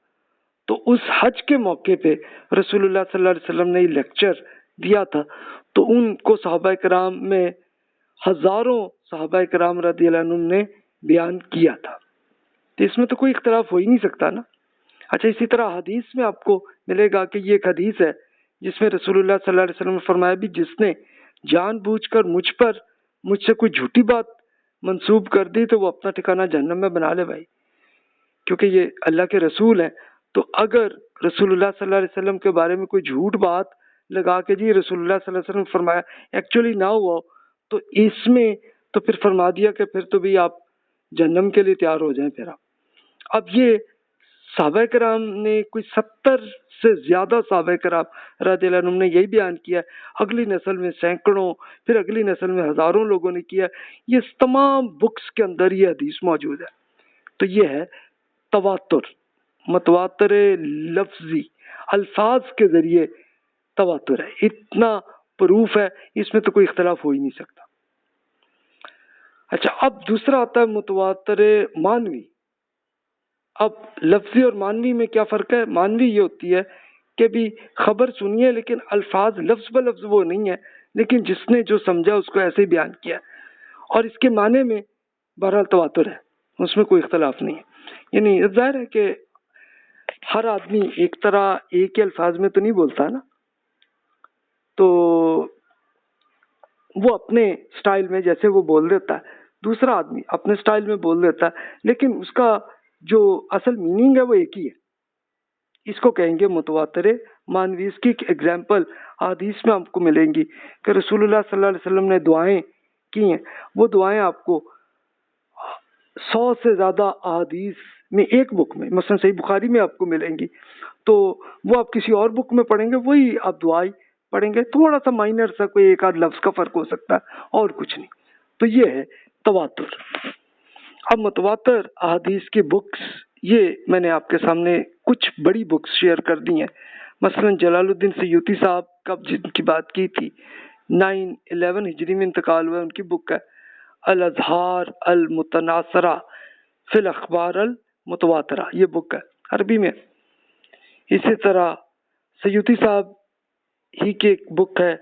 تو اس حج کے موقع پہ رسول اللہ صلی اللہ علیہ وسلم نے لیکچر دیا تھا، تو ان کو صحابہ کرام میں ہزاروں صحابہ کرام رضی اللہ عنہم نے بیان کیا تھا، تو اس میں تو کوئی اختلاف ہو ہی نہیں سکتا نا۔ اچھا، اسی طرح حدیث میں آپ کو ملے گا کہ یہ ایک حدیث ہے جس میں رسول اللہ صلی اللہ علیہ وسلم نے فرمایا بھی جس نے جان بوجھ کر مجھ سے کوئی جھوٹی بات منسوب کر دی تو وہ اپنا ٹھکانہ جہنم میں بنا لے بھائی، کیونکہ یہ اللہ کے رسول ہیں۔ تو اگر رسول اللہ صلی اللہ علیہ وسلم کے بارے میں کوئی جھوٹ بات لگا کے جی رسول اللہ صلی اللہ علیہ وسلم نے فرمایا ایکچولی نہ ہوا تو اس میں تو پھر فرما دیا کہ پھر تو بھی آپ جہنم کے لیے تیار ہو جائیں۔ پھر اب یہ صحابہ کرام نے کوئی 70 سے زیادہ صحابہ کرام رضی اللہ عنہم نے یہی بیان کیا ہے، اگلی نسل میں سینکڑوں، پھر اگلی نسل میں ہزاروں لوگوں نے کیا، یہ تمام بکس کے اندر یہ حدیث موجود ہے۔ تو یہ ہے تواتر، متواتر لفظی، الفاظ کے ذریعے تواتر ہے، اتنا پروف ہے، اس میں تو کوئی اختلاف ہو ہی نہیں سکتا۔ اچھا، اب دوسرا آتا ہے متواتر مانوی۔ اب لفظی اور مانوی میں کیا فرق ہے؟ مانوی یہ ہوتی ہے کہ بھی خبر سنیے لیکن الفاظ لفظ بلفظ وہ نہیں ہے، لیکن جس نے جو سمجھا اس کو ایسے ہی بیان کیا، اور اس کے معنی میں بہرحال تواتر ہے، اس میں کوئی اختلاف نہیں ہے۔ یعنی ظاہر ہے کہ ہر آدمی ایک طرح ایک ہی الفاظ میں تو نہیں بولتا نا، تو وہ اپنے سٹائل میں جیسے وہ بول دیتا ہے، دوسرا آدمی اپنے سٹائل میں بول دیتا ہے، لیکن اس کا جو اصل میننگ ہے وہ ایک ہی ہے۔ اس کو کہیں گے متواتر مانوی۔ اس کی ایک ایگزامپل حدیث میں آپ کو ملیں گی کہ رسول اللہ صلی اللہ علیہ وسلم نے دعائیں کی ہیں، وہ دعائیں آپ کو 100 سے زیادہ احادیث میں ایک بک میں مثلا صحیح بخاری میں آپ کو ملیں گی، تو وہ آپ کسی اور بک میں پڑھیں گے وہی آپ دعائیں پڑھیں گے، تھوڑا سا مائنر سا کوئی ایک آدھ لفظ کا فرق ہو سکتا ہے اور کچھ نہیں۔ تو یہ ہے تواتر۔ اب متواتر احادیث کی بکس، یہ میں نے آپ کے سامنے کچھ بڑی بکس شیئر کر دی ہیں، مثلا جلال الدین سیوطی صاحب کا جن کی بات کی تھی 911 ہجری میں انتقال ہوا، ان کی بک ہے الاظہار المتناثرہ فی الاخبار المتواترہ، یہ بک ہے عربی میں۔ اسی طرح سیوطی صاحب ہی کی ایک بک ہے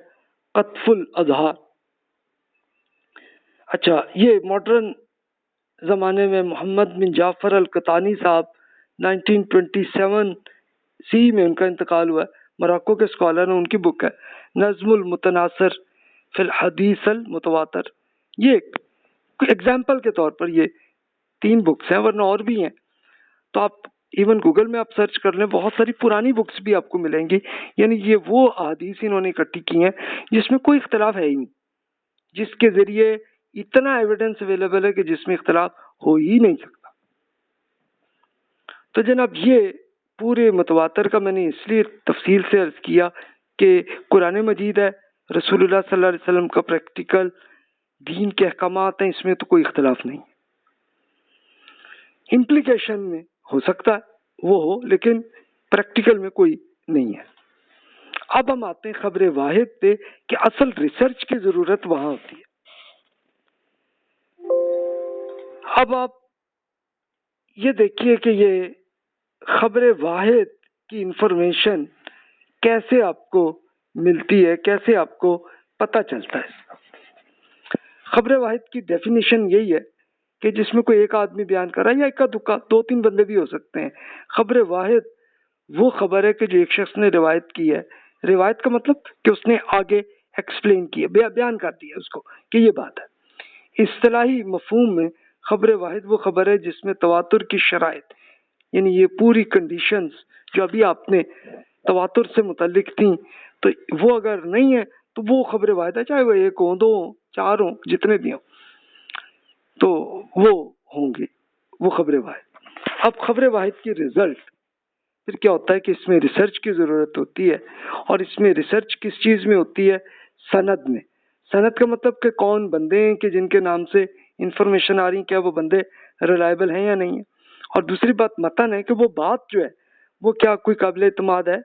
قطف الاظہار۔ اچھا، یہ ماڈرن زمانے میں محمد بن جعفر القطانی صاحب 1927 سی میں ان کا انتقال ہوا ہے، موراکو کے اسکالر ہیں، ان کی بک ہے نظم المتناثر فی الحدیث المتواتر۔ یہ ایگزامپل کے طور پر یہ 3 بکس ہیں، ورنہ اور بھی ہیں، تو آپ ایون گوگل میں آپ سرچ کر لیں، بہت ساری پرانی بکس بھی آپ کو ملیں گی۔ یعنی یہ وہ احادیث انہوں نے اکٹھی کی ہیں جس میں کوئی اختلاف ہے ہی نہیں، جس کے ذریعے اتنا ایویڈنس اویلیبل ہے کہ جس میں اختلاف ہو ہی نہیں سکتا۔ تو جناب یہ پورے متواتر کا میں نے اس لیے تفصیل سے عرض کیا کہ قرآن مجید ہے، رسول اللہ صلی اللہ علیہ وسلم کا پریکٹیکل دین کے احکامات ہیں، اس میں تو کوئی اختلاف نہیں۔ امپلیکیشن میں ہو سکتا ہے وہ ہو، لیکن پریکٹیکل میں کوئی نہیں ہے۔ اب ہم آتے ہیں خبر واحد پہ کہ اصل ریسرچ کی ضرورت وہاں ہوتی ہے۔ اب آپ یہ دیکھیے کہ یہ خبر واحد کی انفارمیشن کیسے آپ کو ملتی ہے، کیسے آپ کو پتہ چلتا ہے۔ خبر واحد کی ڈیفینیشن یہی ہے کہ جس میں کوئی ایک آدمی بیان کر رہا ہے یا اکا دکا 2-3 بندے بھی ہو سکتے ہیں۔ خبر واحد وہ خبر ہے کہ جو ایک شخص نے روایت کی ہے، روایت کا مطلب کہ اس نے آگے ایکسپلین کیا، بیان کر دیا اس کو کہ یہ بات ہے۔ اصطلاحی مفہوم میں خبر واحد وہ خبر ہے جس میں تواتر کی شرائط، یعنی یہ پوری کنڈیشنز جو ابھی آپ نے تواتر سے متعلق تھیں، تو وہ اگر نہیں ہے تو وہ خبر واحد ہے، چاہے وہ ایک ہوں، دو ہوں، چار ہوں، جتنے بھی ہوں، تو وہ ہوں گے وہ خبر واحد۔ اب خبر واحد کی رزلٹ پھر کیا ہوتا ہے کہ اس میں ریسرچ کی ضرورت ہوتی ہے، اور اس میں ریسرچ کس چیز میں ہوتی ہے؟ سند میں۔ سند کا مطلب کہ کون بندے ہیں کہ جن کے نام سے انفارمیشن آ رہی، کیا وہ بندے ریلائبل ہیں یا نہیں ہیں، اور دوسری بات متن ہے کہ وہ بات جو ہے وہ کیا کوئی قابل اعتماد ہے،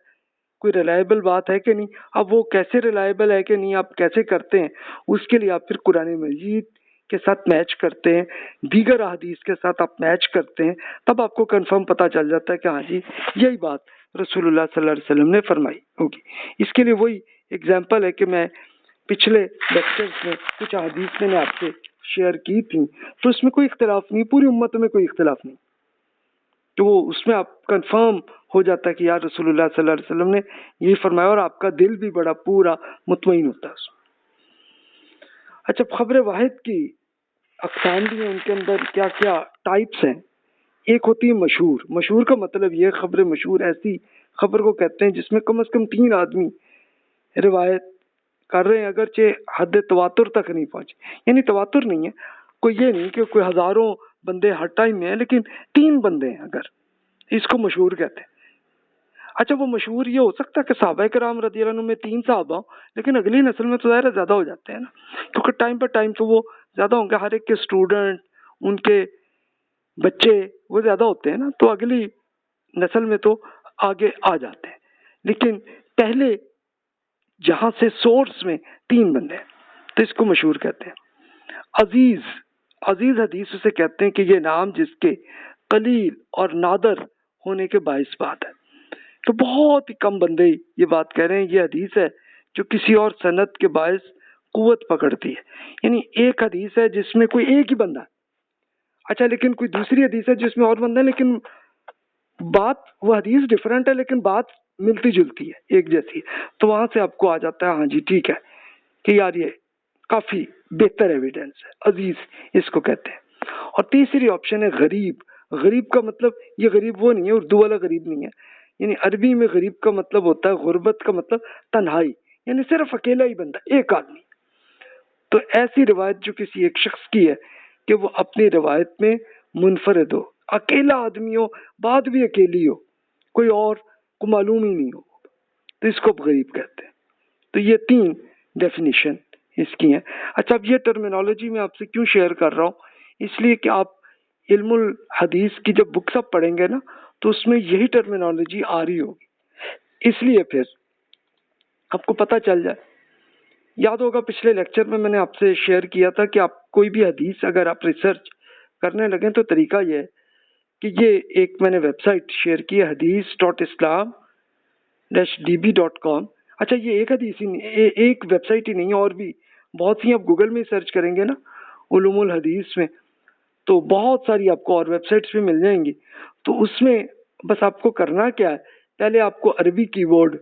کوئی ریلائبل بات ہے کہ نہیں۔ اب وہ کیسے ریلائبل ہے کہ نہیں آپ کیسے کرتے ہیں؟ اس کے لیے آپ پھر قرآن مجید کے ساتھ میچ کرتے ہیں، دیگر احادیث کے ساتھ آپ میچ کرتے ہیں، تب آپ کو کنفرم پتہ چل جاتا ہے کہ ہاں جی یہی بات رسول اللہ صلی اللہ علیہ وسلم نے فرمائی ہوگی۔ اس کے لیے وہی اگزامپل ہے کہ میں پچھلے لیکچرز میں کچھ احادیث میں نے آپ سے شیئر کی تھی، تو اس میں کوئی اختلاف نہیں، پوری امت میں کوئی اختلاف نہیں، تو وہ اس میں آپ کنفرم ہو جاتا ہے کہ یار رسول اللہ صلی اللہ علیہ وسلم نے یہی فرمایا، اور آپ کا دل بھی بڑا پورا مطمئن ہوتا ہے اس میں۔ اچھا، خبر واحد کی اقسام بھی ہیں، ان کے اندر کیا کیا ٹائپس ہیں۔ ایک ہوتی ہے مشہور۔ مشہور کا مطلب یہ خبر مشہور ایسی خبر کو کہتے ہیں جس میں کم از کم 3 آدمی روایت کر رہے ہیں، اگرچہ حد تواتر تک نہیں پہنچے، یعنی تواتر نہیں ہے، کوئی یہ نہیں کہ کوئی ہزاروں بندے ہر ٹائم میں ہیں، لیکن 3 بندے ہیں اگر، اس کو مشہور کہتے ہیں۔ اچھا، وہ مشہور یہ ہو سکتا ہے کہ صحابہ کرام رضی اللہ عنہ میں 3 صحابہ ہوں، لیکن اگلی نسل میں تو ظاہر زیادہ ہو جاتے ہیں نا، کیونکہ ٹائم پر ٹائم تو وہ زیادہ ہوں گے، ہر ایک کے اسٹوڈنٹ، ان کے بچے وہ زیادہ ہوتے ہیں نا، تو اگلی نسل میں تو آگے آ جاتے ہیں، لیکن پہلے جہاں سے سورس میں 3 بندے ہیں، تو اس کو مشہور کہتے ہیں۔ عزیز، عزیز حدیث اسے کہتے ہیں کہ یہ نام جس کے قلیل اور نادر ہونے کے باعث بات ہے، تو بہت ہی کم بندے یہ بات کہہ رہے ہیں یہ حدیث ہے جو کسی اور سند کے باعث قوت پکڑتی ہے، یعنی ایک حدیث ہے جس میں کوئی ایک ہی بندہ ہے، اچھا لیکن کوئی دوسری حدیث ہے جس میں اور بندہ ہے، لیکن بات وہ حدیث ڈیفرنٹ ہے لیکن بات ملتی جلتی ہے، ایک جیسی ہے، تو وہاں سے آپ کو آ جاتا ہے ہاں جی ٹھیک ہے کہ یار یہ کافی بہتر ایویڈنس ہے، عزیز اس کو کہتے ہیں۔ اور تیسری آپشن ہے غریب۔ غریب کا مطلب یہ غریب وہ نہیں ہے، اردو والا غریب نہیں ہے، یعنی عربی میں غریب کا مطلب ہوتا ہے، غربت کا مطلب تنہائی، یعنی صرف اکیلا ہی بندہ، ایک آدمی۔ تو ایسی روایت جو کسی ایک شخص کی ہے کہ وہ اپنی روایت میں منفرد ہو، اکیلا آدمی ہو، بات بھی اکیلی ہو، کوئی اور کو معلوم ہی نہیں ہو، تو اس کو غریب کہتے ہیں۔ تو یہ 3 ڈیفینیشن اس کی ہیں۔ اچھا، اب یہ ٹرمینالوجی میں آپ سے کیوں شیئر کر رہا ہوں؟ اس لیے کہ آپ علم الحدیث کی جب بکس آپ پڑھیں گے نا تو اس میں یہی ٹرمینالوجی آ رہی ہوگی، اس لیے پھر آپ کو پتہ چل جائے۔ یاد ہوگا پچھلے لیکچر میں نے آپ سے شیئر کیا تھا کہ آپ کوئی بھی حدیث اگر آپ ریسرچ کرنے لگیں تو طریقہ یہ ہے کہ یہ ایک میں نے ویب سائٹ شیئر کی ہے، hadith.islam-db.com۔ اچھا، یہ ایک حدیث ہی نہیں، ایک ویب سائٹ ہی نہیں ہے، اور بھی بہت سی، آپ گوگل میں سرچ کریں گے نا علوم الحدیث میں تو بہت ساری آپ کو اور ویب سائٹس بھی مل جائیں گی۔ تو اس میں بس آپ کو کرنا کیا ہے، پہلے آپ کو عربی کی بورڈ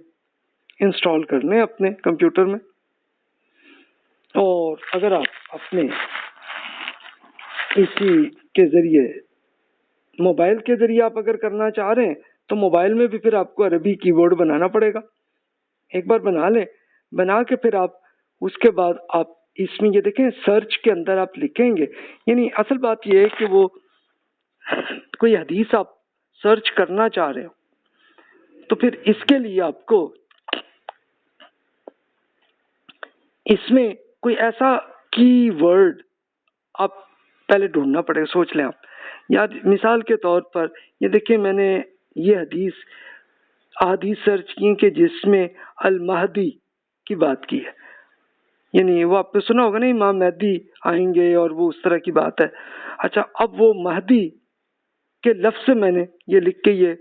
انسٹال کرنے اپنے کمپیوٹر میں، اور اگر آپ اپنے اسی کے ذریعے موبائل کے ذریعے آپ اگر کرنا چاہ رہے ہیں تو موبائل میں بھی پھر آپ کو عربی کی بورڈ بنانا پڑے گا۔ ایک بار بنا لیں، بنا کے پھر آپ اس کے بعد آپ اس میں یہ دیکھیں سرچ کے اندر آپ لکھیں گے، یعنی اصل بات یہ ہے کہ وہ کوئی حدیث آپ سرچ کرنا چاہ رہے ہو تو پھر اس کے لیے آپ کو اس میں کوئی ایسا کی ورڈ آپ پہلے ڈھونڈنا پڑے گا۔ سوچ لیں آپ، یا مثال کے طور پر یہ دیکھیں میں نے یہ احادیث سرچ کی کہ جس میں المہدی کی بات کی ہے، یعنی وہ آپ نے سنا ہوگا نا امام مہدی آئیں گے اور وہ اس طرح کی بات ہے۔ اچھا، اب وہ مہدی کے لفظ سے میں نے یہ لکھ کے یہ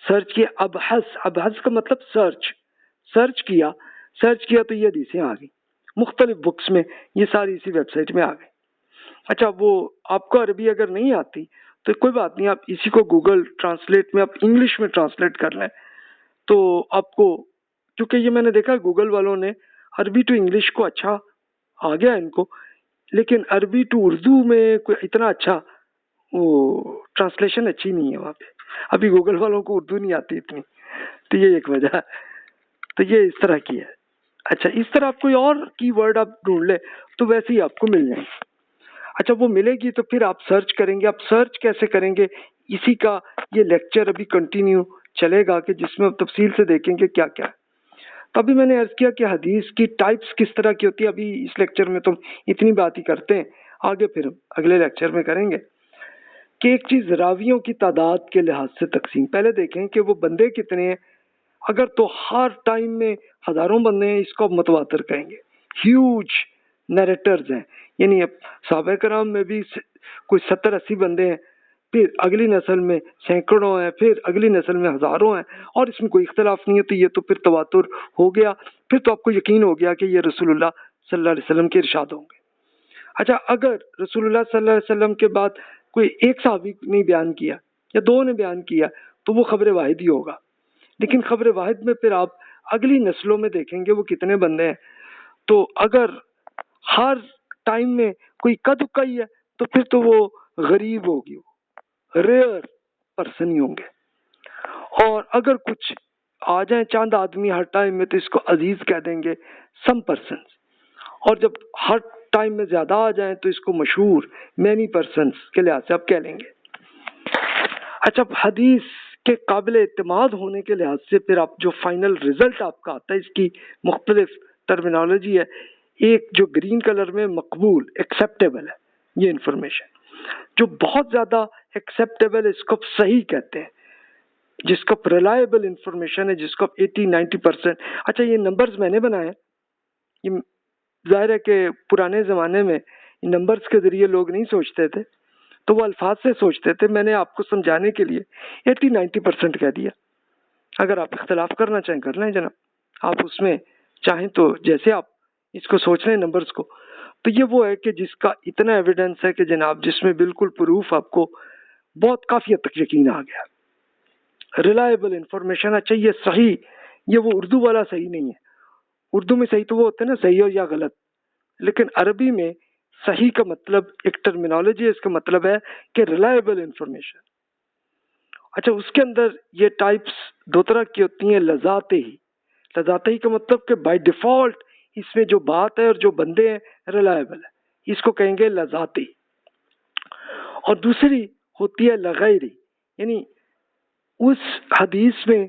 سرچ کیا، ابحث کا مطلب سرچ کیا تو یہ حدیثیں آ گئی مختلف بکس میں، یہ ساری اسی ویب سائٹ میں آ گئی۔ اچھا، وہ آپ کو عربی اگر نہیں آتی تو کوئی بات نہیں، آپ اسی کو گوگل ٹرانسلیٹ میں آپ انگلش میں ٹرانسلیٹ کر لیں تو آپ کو، کیونکہ یہ میں نے دیکھا گوگل والوں نے عربی ٹو انگلش کو اچھا آ گیا ان کو، لیکن عربی ٹو اردو میں کوئی اتنا اچھا وہ ٹرانسلیشن اچھی نہیں ہے وہاں پہ، ابھی گوگل والوں کو اردو نہیں آتی اتنی، تو یہ ایک وجہ ہے۔ تو یہ اس طرح کی ہے۔ اچھا اس طرح آپ کوئی اور کی ورڈ آپ ڈھونڈ لیں تو ویسے ہی آپ کو مل جائیں گے. اچھا وہ ملے گی تو پھر آپ سرچ کریں گے. آپ سرچ کیسے کریں گے؟ اسی کا یہ لیکچر ابھی کنٹینیو چلے گا کہ جس میں آپ تفصیل سے دیکھیں گے کیا کیا ہے. تو ابھی میں نے عرض کیا کہ حدیث کی ٹائپس کس طرح کی ہوتی ہے. ابھی اس لیکچر میں تو اتنی بات ہی کرتے ہیں, آگے پھر ہم اگلے لیکچر میں کریں گے کہ ایک چیز راویوں کی تعداد کے لحاظ سے تقسیم. پہلے دیکھیں کہ وہ بندے کتنے ہیں. اگر تو ہر ٹائم میں ہزاروں بندے ہیں, اس کو آپ متواتر کہیں گے. ہیوج نیریٹرز ہیں, یعنی اب صحابہ کرام میں بھی کوئی 70-80 بندے ہیں, پھر اگلی نسل میں سینکڑوں ہیں, پھر اگلی نسل میں ہزاروں ہیں, اور اس میں کوئی اختلاف نہیں ہے. تو یہ تو پھر تواتر ہو گیا. پھر تو آپ کو یقین ہو گیا کہ یہ رسول اللہ صلی اللہ علیہ وسلم کے ارشاد ہوں گے. اچھا اگر رسول اللہ صلی اللہ علیہ وسلم کے بعد کوئی ایک صحابی نے بیان کیا یا 2 نے بیان کیا تو وہ خبر واحد ہی ہوگا. لیکن خبر واحد میں پھر آپ اگلی نسلوں میں دیکھیں گے وہ کتنے بندے ہیں. تو اگر ہر ٹائم میں کوئی اکا دکا ہی ہے تو پھر تو وہ غریب ہوگی, وہ ریئر پرسن ہی ہوں گے. اور اگر کچھ آ جائیں چاند آدمی ہر ٹائم میں تو اس کو عزیز کہہ دیں گے, سم پرسنس. اور جب ہر ٹائم میں زیادہ آ جائیں تو اس کو مشہور, مینی پرسنس کے لحاظ سے آپ کہہ لیں گے. اچھا حدیث کے قابل اعتماد ہونے کے لحاظ سے پھر آپ جو فائنل رزلٹ آپ کا آتا ہے, اس کی مختلف ٹرمینالوجی ہے. ایک جو گرین کلر میں مقبول, ایکسیپٹیبل ہے, یہ انفارمیشن جو بہت زیادہ ایکسیپٹیبل, اس کو صحیح کہتے ہیں, جس کا ریلائبل انفارمیشن ہے, جس کو 80-90%. اچھا یہ نمبرز میں نے بنائے, یہ ظاہر ہے کہ پرانے زمانے میں نمبرز کے ذریعے لوگ نہیں سوچتے تھے تو وہ الفاظ سے سوچتے تھے. میں نے آپ کو سمجھانے کے لیے 80-90% کہہ دیا. اگر آپ اختلاف کرنا چاہیں کر لیں جناب, آپ اس میں چاہیں تو جیسے آپ اس کو سوچ رہے ہیں نمبرز کو. تو یہ وہ ہے کہ جس کا اتنا ایویڈنس ہے کہ جناب جس میں بالکل پروف آپ کو بہت کافی حد تک یقین آ گیا, ریلائبل انفارمیشن. اچھا یہ صحیح, یہ وہ اردو والا صحیح نہیں ہے. اردو میں صحیح تو وہ ہوتے ہیں نا, صحیح ہو یا غلط, لیکن عربی میں صحیح کا مطلب ایک ٹرمینالوجی ہے, اس کا مطلب ہے کہ ریلائبل انفارمیشن. اچھا اس کے اندر یہ ٹائپس 2 طرح کی ہوتی ہیں. لذاتے ہی, لذاتے ہی کا مطلب کہ بائی ڈیفالٹ اس میں جو بات ہے اور جو بندے ہیں ریلائبل ہے, اس کو کہیں گے لذاتی. اور دوسری ہوتی ہے لغیری, یعنی اس حدیث میں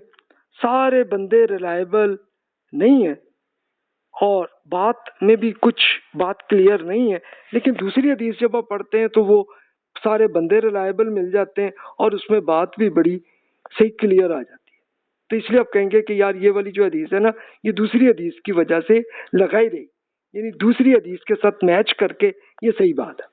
سارے بندے ریلائبل نہیں ہیں اور بات میں بھی کچھ بات کلیئر نہیں ہے, لیکن دوسری حدیث جب آپ پڑھتے ہیں تو وہ سارے بندے ریلائبل مل جاتے ہیں اور اس میں بات بھی بڑی صحیح کلیئر آ جاتی ہے. تو اس لیے آپ کہیں گے کہ یار یہ والی جو حدیث ہے نا, یہ دوسری حدیث کی وجہ سے لگائی رہی, یعنی دوسری حدیث کے ساتھ میچ کر کے یہ صحیح بات ہے.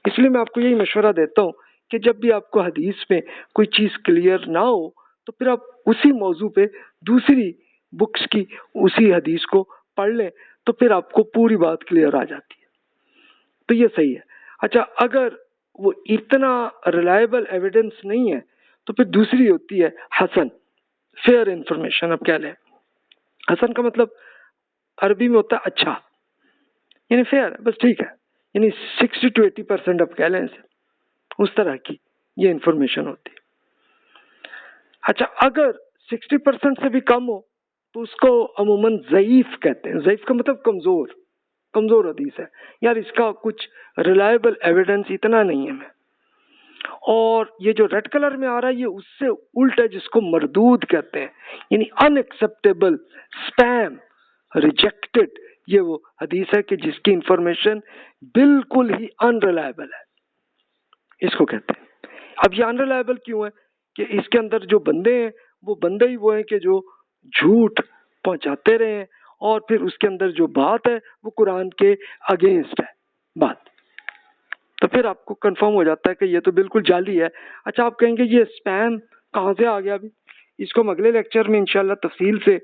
اس لیے میں آپ کو یہی مشورہ دیتا ہوں کہ جب بھی آپ کو حدیث میں کوئی چیز کلیئر نہ ہو تو پھر آپ اسی موضوع پہ دوسری بکس کی اسی حدیث کو پڑھ لیں, تو پھر آپ کو پوری بات کلیئر آ جاتی ہے. تو یہ صحیح ہے. اچھا اگر وہ اتنا ریلائبل ایویڈنس نہیں ہے تو پھر دوسری ہوتی ہے حسن, فیئر انفارمیشن. اب کہہ لیں حسن کا مطلب عربی میں ہوتا ہے اچھا, یعنی فیئر, بس ٹھیک ہے, یعنی 60-80% اب کہہ لیں اسے, اس طرح کی یہ انفارمیشن ہوتی ہے. اچھا اگر 60% سے بھی کم ہو تو اس کو عموماً ضعیف کہتے ہیں. ضعیف کا مطلب کمزور, کمزور حدیث ہے, یار اس کا کچھ ریلائبل ایویڈنس اتنا نہیں ہے. میں اور یہ جو ریڈ کلر میں آ رہا ہے یہ اس سے الٹ ہے, جس کو مردود کہتے ہیں, یعنی ان ایکسیپٹیبل, اسپیم, ریجیکٹڈ. یہ وہ حدیث ہے کہ جس کی انفارمیشن بالکل ہی ان ریلائبل ہے, اس کو کہتے ہیں. اب یہ ان ریلائبل کیوں ہے کہ اس کے اندر جو بندے ہیں وہ بندے ہی وہ ہیں کہ جو جھوٹ پہنچاتے رہے ہیں, اور پھر اس کے اندر جو بات ہے وہ قرآن کے اگینسٹ ہے بات. تو پھر آپ کو کنفرم ہو جاتا ہے کہ یہ تو بالکل جعلی ہے. اچھا آپ کہیں گے یہ اسپیم کہاں سے آ گیا؟ ابھی اس کو ہم اگلے لیکچر میں انشاءاللہ تفصیل سے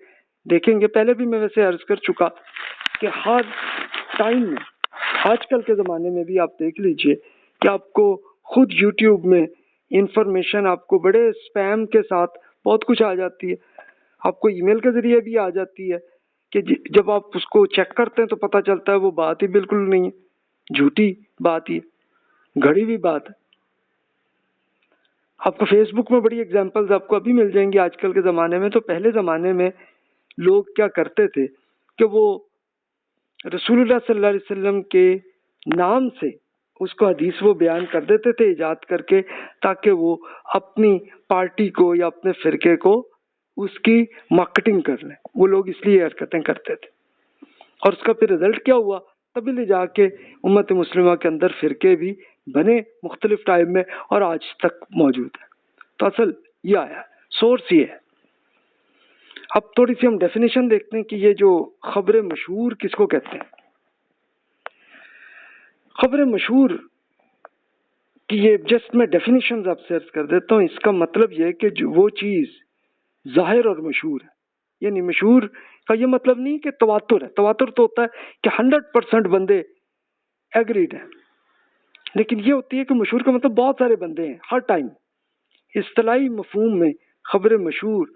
دیکھیں گے. پہلے بھی میں ویسے عرض کر چکا کہ ہر ٹائم میں, آج کل کے زمانے میں بھی آپ دیکھ لیجئے کہ آپ کو خود یوٹیوب میں انفارمیشن آپ کو بڑے اسپیم کے ساتھ بہت کچھ آ جاتی ہے. آپ کو ای میل کے ذریعے بھی آ جاتی ہے کہ جب آپ اس کو چیک کرتے ہیں تو پتہ چلتا ہے وہ بات ہی بالکل نہیں ہے, جھوٹی بات ہی, گھڑی ہوئی بات ہے. آپ کو فیس بک میں بڑی ایگزامپلز آپ کو ابھی مل جائیں گی آج کل کے زمانے میں. تو پہلے زمانے میں لوگ کیا کرتے تھے کہ وہ رسول اللہ صلی اللہ علیہ وسلم کے نام سے اس کو حدیث وہ بیان کر دیتے تھے ایجاد کر کے، تاکہ وہ اپنی پارٹی کو یا اپنے فرقے کو اس کی مارکیٹنگ کر لیں. وہ لوگ اس لیے حرکتیں کرتے تھے، اور اس کا پھر رزلٹ کیا ہوا؟ تبھی لے جا کے امت مسلمہ کے اندر فرقے بھی بنے مختلف ٹائم میں، اور آج تک موجود ہے. تو اصل یہ آیا، سورس یہ ہے. اب تھوڑی سی ہم ڈیفینیشن دیکھتے ہیں کہ یہ جو خبر مشہور کس کو کہتے ہیں. خبر مشہور کی یہ جسٹ میں ڈیفینیشن آپ سے عرض کر دیتا ہوں. اس کا مطلب یہ ہے کہ جو وہ چیز ظاہر اور مشہور ہے. یعنی مشہور کا یہ مطلب نہیں کہ تواتر ہے. تواتر تو ہوتا ہے کہ 100% بندے ایگریڈ ہیں، لیکن یہ ہوتی ہے کہ مشہور کا مطلب بہت سارے بندے ہیں ہر ٹائم. اصطلاحی مفہوم میں خبر مشہور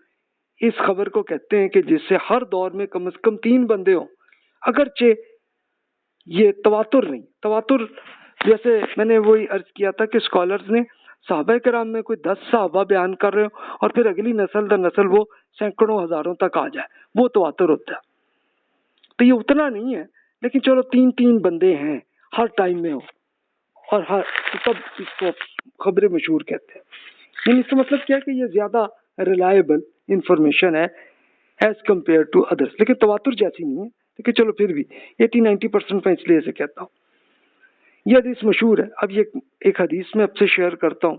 اس خبر کو کہتے ہیں کہ جس سے ہر دور میں کم از کم 3 بندے ہوں، اگرچہ یہ تواتر نہیں. تواتر جیسے میں نے وہی عرض کیا تھا کہ اسکالرز نے صحابہ کرام میں کوئی 10 صحابہ بیان کر رہے ہوں اور پھر اگلی نسل در نسل وہ سینکڑوں ہزاروں تک آ جائے، وہ تواتر ہوتا ہے. تو یہ اتنا نہیں ہے، لیکن چلو 3 بندے ہیں ہر ٹائم میں ہو، اور تب اس کو خبر مشہور کہتے ہیں. یعنی اس کا مطلب کیا ہے کہ یہ زیادہ ریلائبل انفارمیشن ہے ایز کمپیئر ٹو ادرس. لیکن تواتر جیسی نہیں ہے، لیکن چلو پھر بھی 80-90% میں اس لیے سے کہتا ہوں. یہ حدیث مشہور ہے. اب یہ ایک حدیث میں اب سے شیئر کرتا ہوں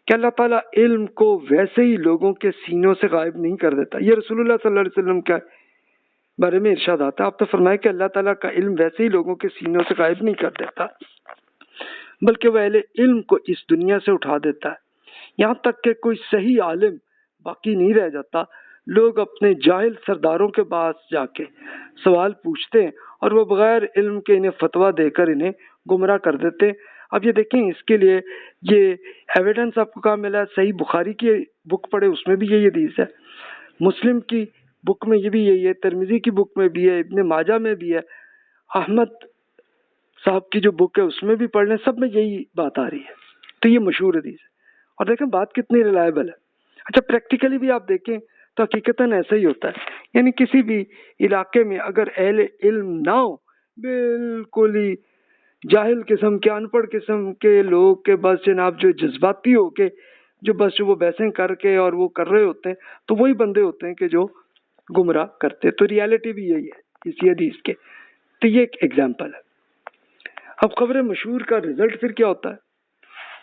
کہ اللہ تعالیٰ علم کو ویسے ہی لوگوں کے سینوں سے غائب نہیں کر دیتا. یہ رسول اللہ صلی اللہ علیہ وسلم کے بارے میں ارشاد آتا ہے. آپ نے فرمایا کہ اللہ تعالیٰ کا علم ویسے ہی لوگوں کے سینوں سے غائب نہیں کر دیتا، بلکہ وہ اہل علم کو اس دنیا سے اٹھا دیتا ہے. یہاں تک کہ کوئی صحیح عالم باقی نہیں رہ جاتا. لوگ اپنے جاہل سرداروں کے پاس جا کے سوال پوچھتے ہیں اور وہ بغیر علم کے انہیں فتویٰ دے کر انہیں گمراہ کر دیتے. اب یہ دیکھیں، اس کے لیے یہ ایویڈنس آپ کو کہاں ملا ہے؟ صحیح بخاری کی بک پڑھے، اس میں بھی یہی حدیث ہے. مسلم کی بک میں یہ بھی یہی ہے، ترمذی کی بک میں بھی ہے، ابن ماجہ میں بھی ہے، احمد صاحب کی جو بک ہے اس میں بھی پڑھ لیں، سب میں یہی بات آ رہی ہے. تو یہ مشہور حدیث ہے. اور دیکھیں بات کتنی ریلائبل ہے. اچھا پریکٹیکلی بھی آپ دیکھیں تو حقیقتاً ایسا ہی ہوتا ہے. یعنی کسی بھی علاقے میں اگر اہل علم نہ ہو، بالکل ہی جاہل قسم کے، ان پڑھ قسم کے لوگ کے بس جناب جو جذباتی ہو کے جو بس جو وہ بحثیں کر کے اور وہ کر رہے ہوتے ہیں، تو وہی بندے ہوتے ہیں کہ جو گمراہ کرتے. تو ریالٹی بھی یہی ہے اسی حدیث کے. تو یہ ایک ایگزامپل ہے. اب خبر مشہور کا رزلٹ پھر کیا ہوتا ہے؟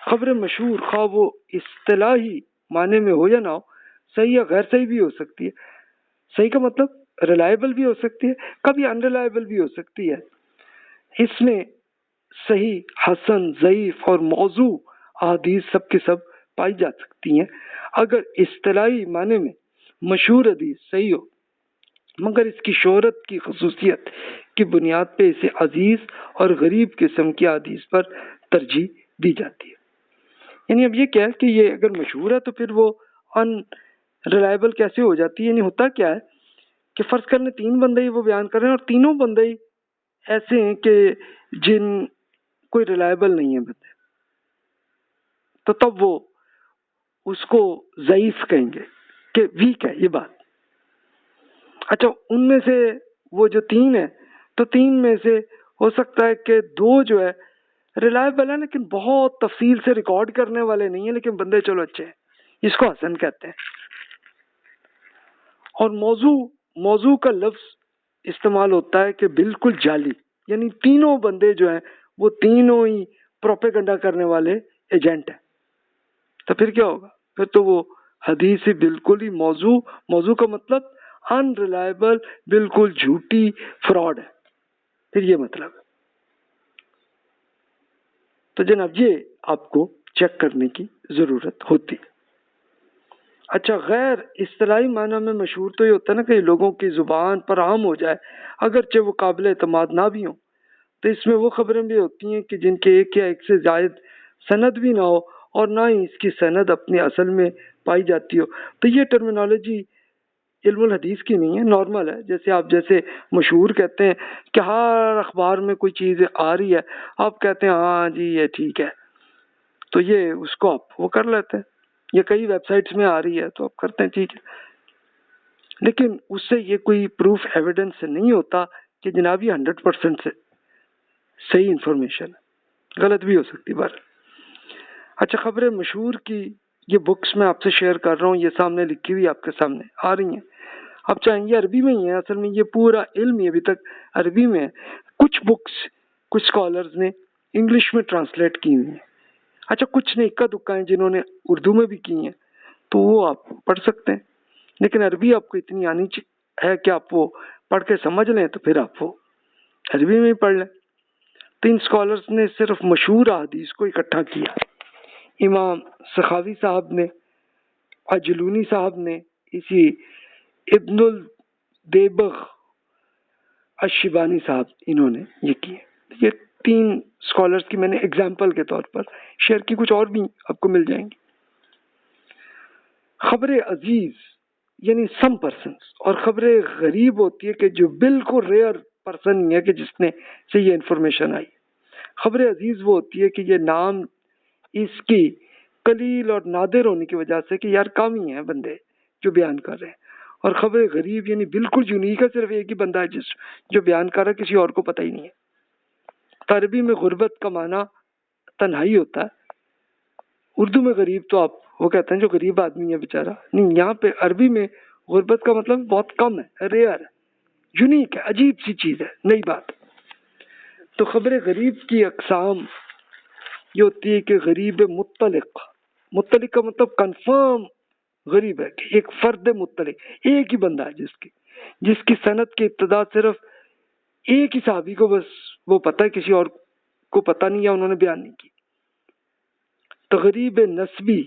خبر مشہور خواہ وہ اصطلاحی معنی میں ہو یا نہ ہو، صحیح یا غیر صحیح بھی ہو سکتی ہے. صحیح کا مطلب ریلائبل بھی ہو سکتی ہے، کبھی ان ریلائبل بھی ہو سکتی ہے. اس میں صحیح، حسن، ضعیف اور موضوع احادیث سب کے سب پائی جا سکتی ہیں. اگر اصطلاحی معنی میں مشہور حدیث صحیح ہو، مگر اس کی شہرت کی خصوصیت کی بنیاد پہ اسے عزیز اور غریب قسم کی حدیث پر ترجیح دی جاتی ہے. یعنی اب یہ کیا ہے کہ یہ اگر مشہور ہے تو پھر وہ ان ریلائبل کیسے ہو جاتی ہے؟ یعنی ہوتا کیا ہے کہ فرض کرنے 3 بندے ہی وہ بیان کر رہے ہیں اور تینوں بندے ہی ایسے ہیں کہ جن کوئی ریلائبل نہیں ہے بندے، تو تب وہ اس کو ضعیف کہیں گے کہ ویک ہے یہ بات. اچھا ان میں سے وہ جو 3 ہیں تو 3 میں سے ہو سکتا ہے کہ 2 جو ہے ریلائبل ہیں لیکن بہت تفصیل سے ریکارڈ کرنے والے نہیں ہیں، لیکن بندے چلو اچھے ہیں، اس کو حسن کہتے ہیں. اور موضوع کا لفظ استعمال ہوتا ہے کہ بالکل جعلی، یعنی تینوں بندے جو ہیں وہ تینوں ہی پروپیگنڈا کرنے والے ایجنٹ ہیں. تو پھر کیا ہوگا؟ پھر تو وہ حدیث بالکل ہی موضوع کا مطلب ان ریلائبل، بالکل جھوٹی، فراڈ ہے. پھر یہ مطلب ہے. تو جناب یہ آپ کو چیک کرنے کی ضرورت ہوتی ہے. اچھا غیر اصطلاحی معنی میں مشہور تو یہ ہوتا ہے نا کہ لوگوں کی زبان پر عام ہو جائے، اگرچہ وہ قابل اعتماد نہ بھی ہوں. تو اس میں وہ خبریں بھی ہوتی ہیں کہ جن کے ایک یا ایک سے زائد سند بھی نہ ہو اور نہ ہی اس کی سند اپنی اصل میں پائی جاتی ہو. تو یہ ٹرمینالوجی علم الحدیث کی نہیں ہے، نارمل ہے. جیسے مشہور کہتے ہیں کہ ہر اخبار میں کوئی چیز آ رہی ہے، آپ کہتے ہیں ہاں جی یہ ٹھیک ہے، تو یہ اس کو آپ وہ کر لیتے ہیں. یہ کئی ویب سائٹس میں آ رہی ہے تو آپ کرتے ہیں ٹھیک ہے، لیکن اس سے یہ کوئی پروف ایویڈنس نہیں ہوتا کہ جناب یہ 100% سے صحیح انفارمیشن ہے، غلط بھی ہو سکتی بار. اچھا، خبریں مشہور کی یہ بکس میں آپ سے شیئر کر رہا ہوں، یہ سامنے لکھی ہوئی آپ کے سامنے آ رہی ہیں. آپ چاہیں یہ عربی میں ہی ہے، اصل میں یہ پورا علم ہی ابھی تک عربی میں ہے. کچھ بکس کچھ اسکالرز نے انگلش میں ٹرانسلیٹ کی ہوئی ہیں. اچھا، کچھ نے اکا دکا ہیں جنہوں نے اردو میں بھی کی ہیں، تو وہ آپ پڑھ سکتے ہیں. لیکن عربی آپ کو اتنی آنی ہے کہ آپ وہ پڑھ کے سمجھ لیں تو پھر آپ وہ عربی میں ہی پڑھ لیں. تو ان اسکالرز نے صرف مشہور احادیث کو اکٹھا کیا. امام سخاوی صاحب نے، اجلونی صاحب نے، اسی ابن الدیبغ الشیبانی صاحب، انہوں نے یہ کیے. یہ 3 اسکالرز کی میں نے اگزامپل کے طور پر شیئر کی، کچھ اور بھی آپ کو مل جائیں گی. خبر عزیز یعنی سم پرسنس، اور خبر غریب ہوتی ہے کہ جو بالکل ریئر پرسن ہی ہے کہ جس نے سے یہ انفارمیشن آئی. خبر عزیز وہ ہوتی ہے کہ یہ نام اس کی قلیل اور نادر ہونے کی وجہ سے کہ یار کم ہی ہیں بندے جو بیان کر رہے ہیں. اور خبر غریب یعنی بالکل یونیک ہے، صرف ایک ہی بندہ ہے جو بیان کر رہا ہے، کسی اور کو پتہ ہی نہیں ہے. عربی میں غربت کا معنی تنہائی ہوتا ہے. اردو میں غریب تو آپ وہ کہتے ہیں جو غریب آدمی ہے بیچارہ، نہیں، یہاں پہ عربی میں غربت کا مطلب بہت کم ہے، ریئر ہے، یونیک ہے، عجیب سی چیز ہے، نئی بات. تو خبر غریب کی اقسام یہ ہوتی ہے کہ غریب مطلق. مطلق کا مطلب کنفرم غریب ہے کہ ایک فرد مطلق، ایک ہی بندہ ہے جس کی سند کی ابتدا صرف ایک ہی صحابی کو بس وہ پتہ ہے، کسی اور کو پتہ نہیں، یا انہوں نے بیان نہیں کی. تغریب نسبی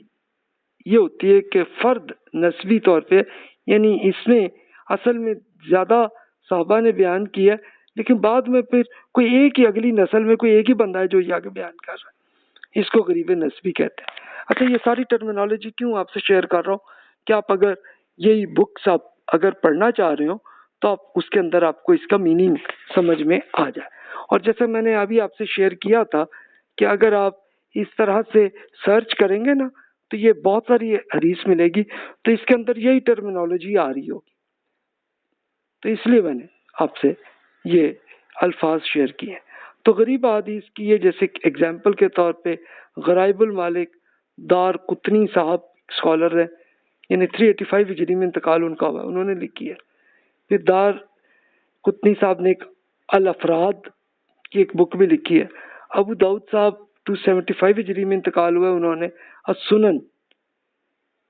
یہ ہوتی ہے کہ فرد نسبی طور پہ، یعنی اس میں اصل میں زیادہ صحابہ نے بیان کیا ہے، لیکن بعد میں پھر کوئی ایک ہی اگلی نسل میں کوئی ایک ہی بندہ ہے جو یہ آگے بیان کر رہا ہے، اس کو غریب نسبی کہتے ہیں. اچھا، یہ ساری ٹرمینالوجی کیوں آپ سے شیئر کر رہا ہوں کہ آپ اگر یہی بکس آپ اگر پڑھنا چاہ رہے ہو تو آپ اس کے اندر آپ کو اس کا میننگ سمجھ میں آ جائے. اور جیسے میں نے ابھی آپ سے شیئر کیا تھا کہ اگر آپ اس طرح سے سرچ کریں گے نا تو یہ بہت ساری حدیث ملے گی، تو اس کے اندر یہی ٹرمینالوجی آ رہی ہوگی. تو اس لیے میں نے آپ سے یہ الفاظ شیئر کیے. تو غریب حدیث کی یہ جیسے اگزامپل کے طور پہ غرائب المالک دار قطنی صاحب اسکالر ہیں، یعنی 385 ہجری میں انتقال ان کا ہوا، انہوں نے لکھی ہے. پھر دار قطنی صاحب نے ایک الافراد کی ایک بک بھی لکھی ہے. ابو داؤد صاحب 275 ہجری میں انتقال ہوا، انہوں نے السنن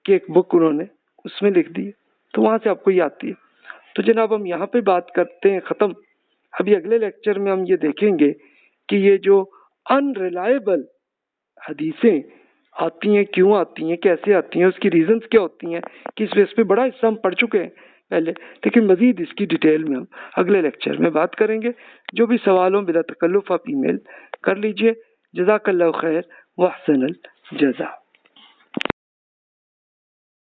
کی ایک بک انہوں نے اس میں لکھ دی ہے. تو وہاں سے آپ کو یہ آتی ہے. تو جناب ہم یہاں پہ بات کرتے ہیں ختم. ابھی اگلے لیکچر میں ہم یہ دیکھیں گے کہ یہ جو انریلائبل حدیثیں آتی ہیں کیوں آتی ہیں، کیسے آتی ہیں، اس کی ریزنز کیا ہوتی ہیں، کس بیس پہ. بڑا حصہ ہم پڑھ چکے ہیں پہلے، لیکن مزید اس کی ڈیٹیل میں ہم اگلے لیکچر میں بات کریں گے. جو بھی سوال ہوں بلا تکلف آپ ای میل کر لیجئے. جزاک اللہ خیر واحسن الجزا.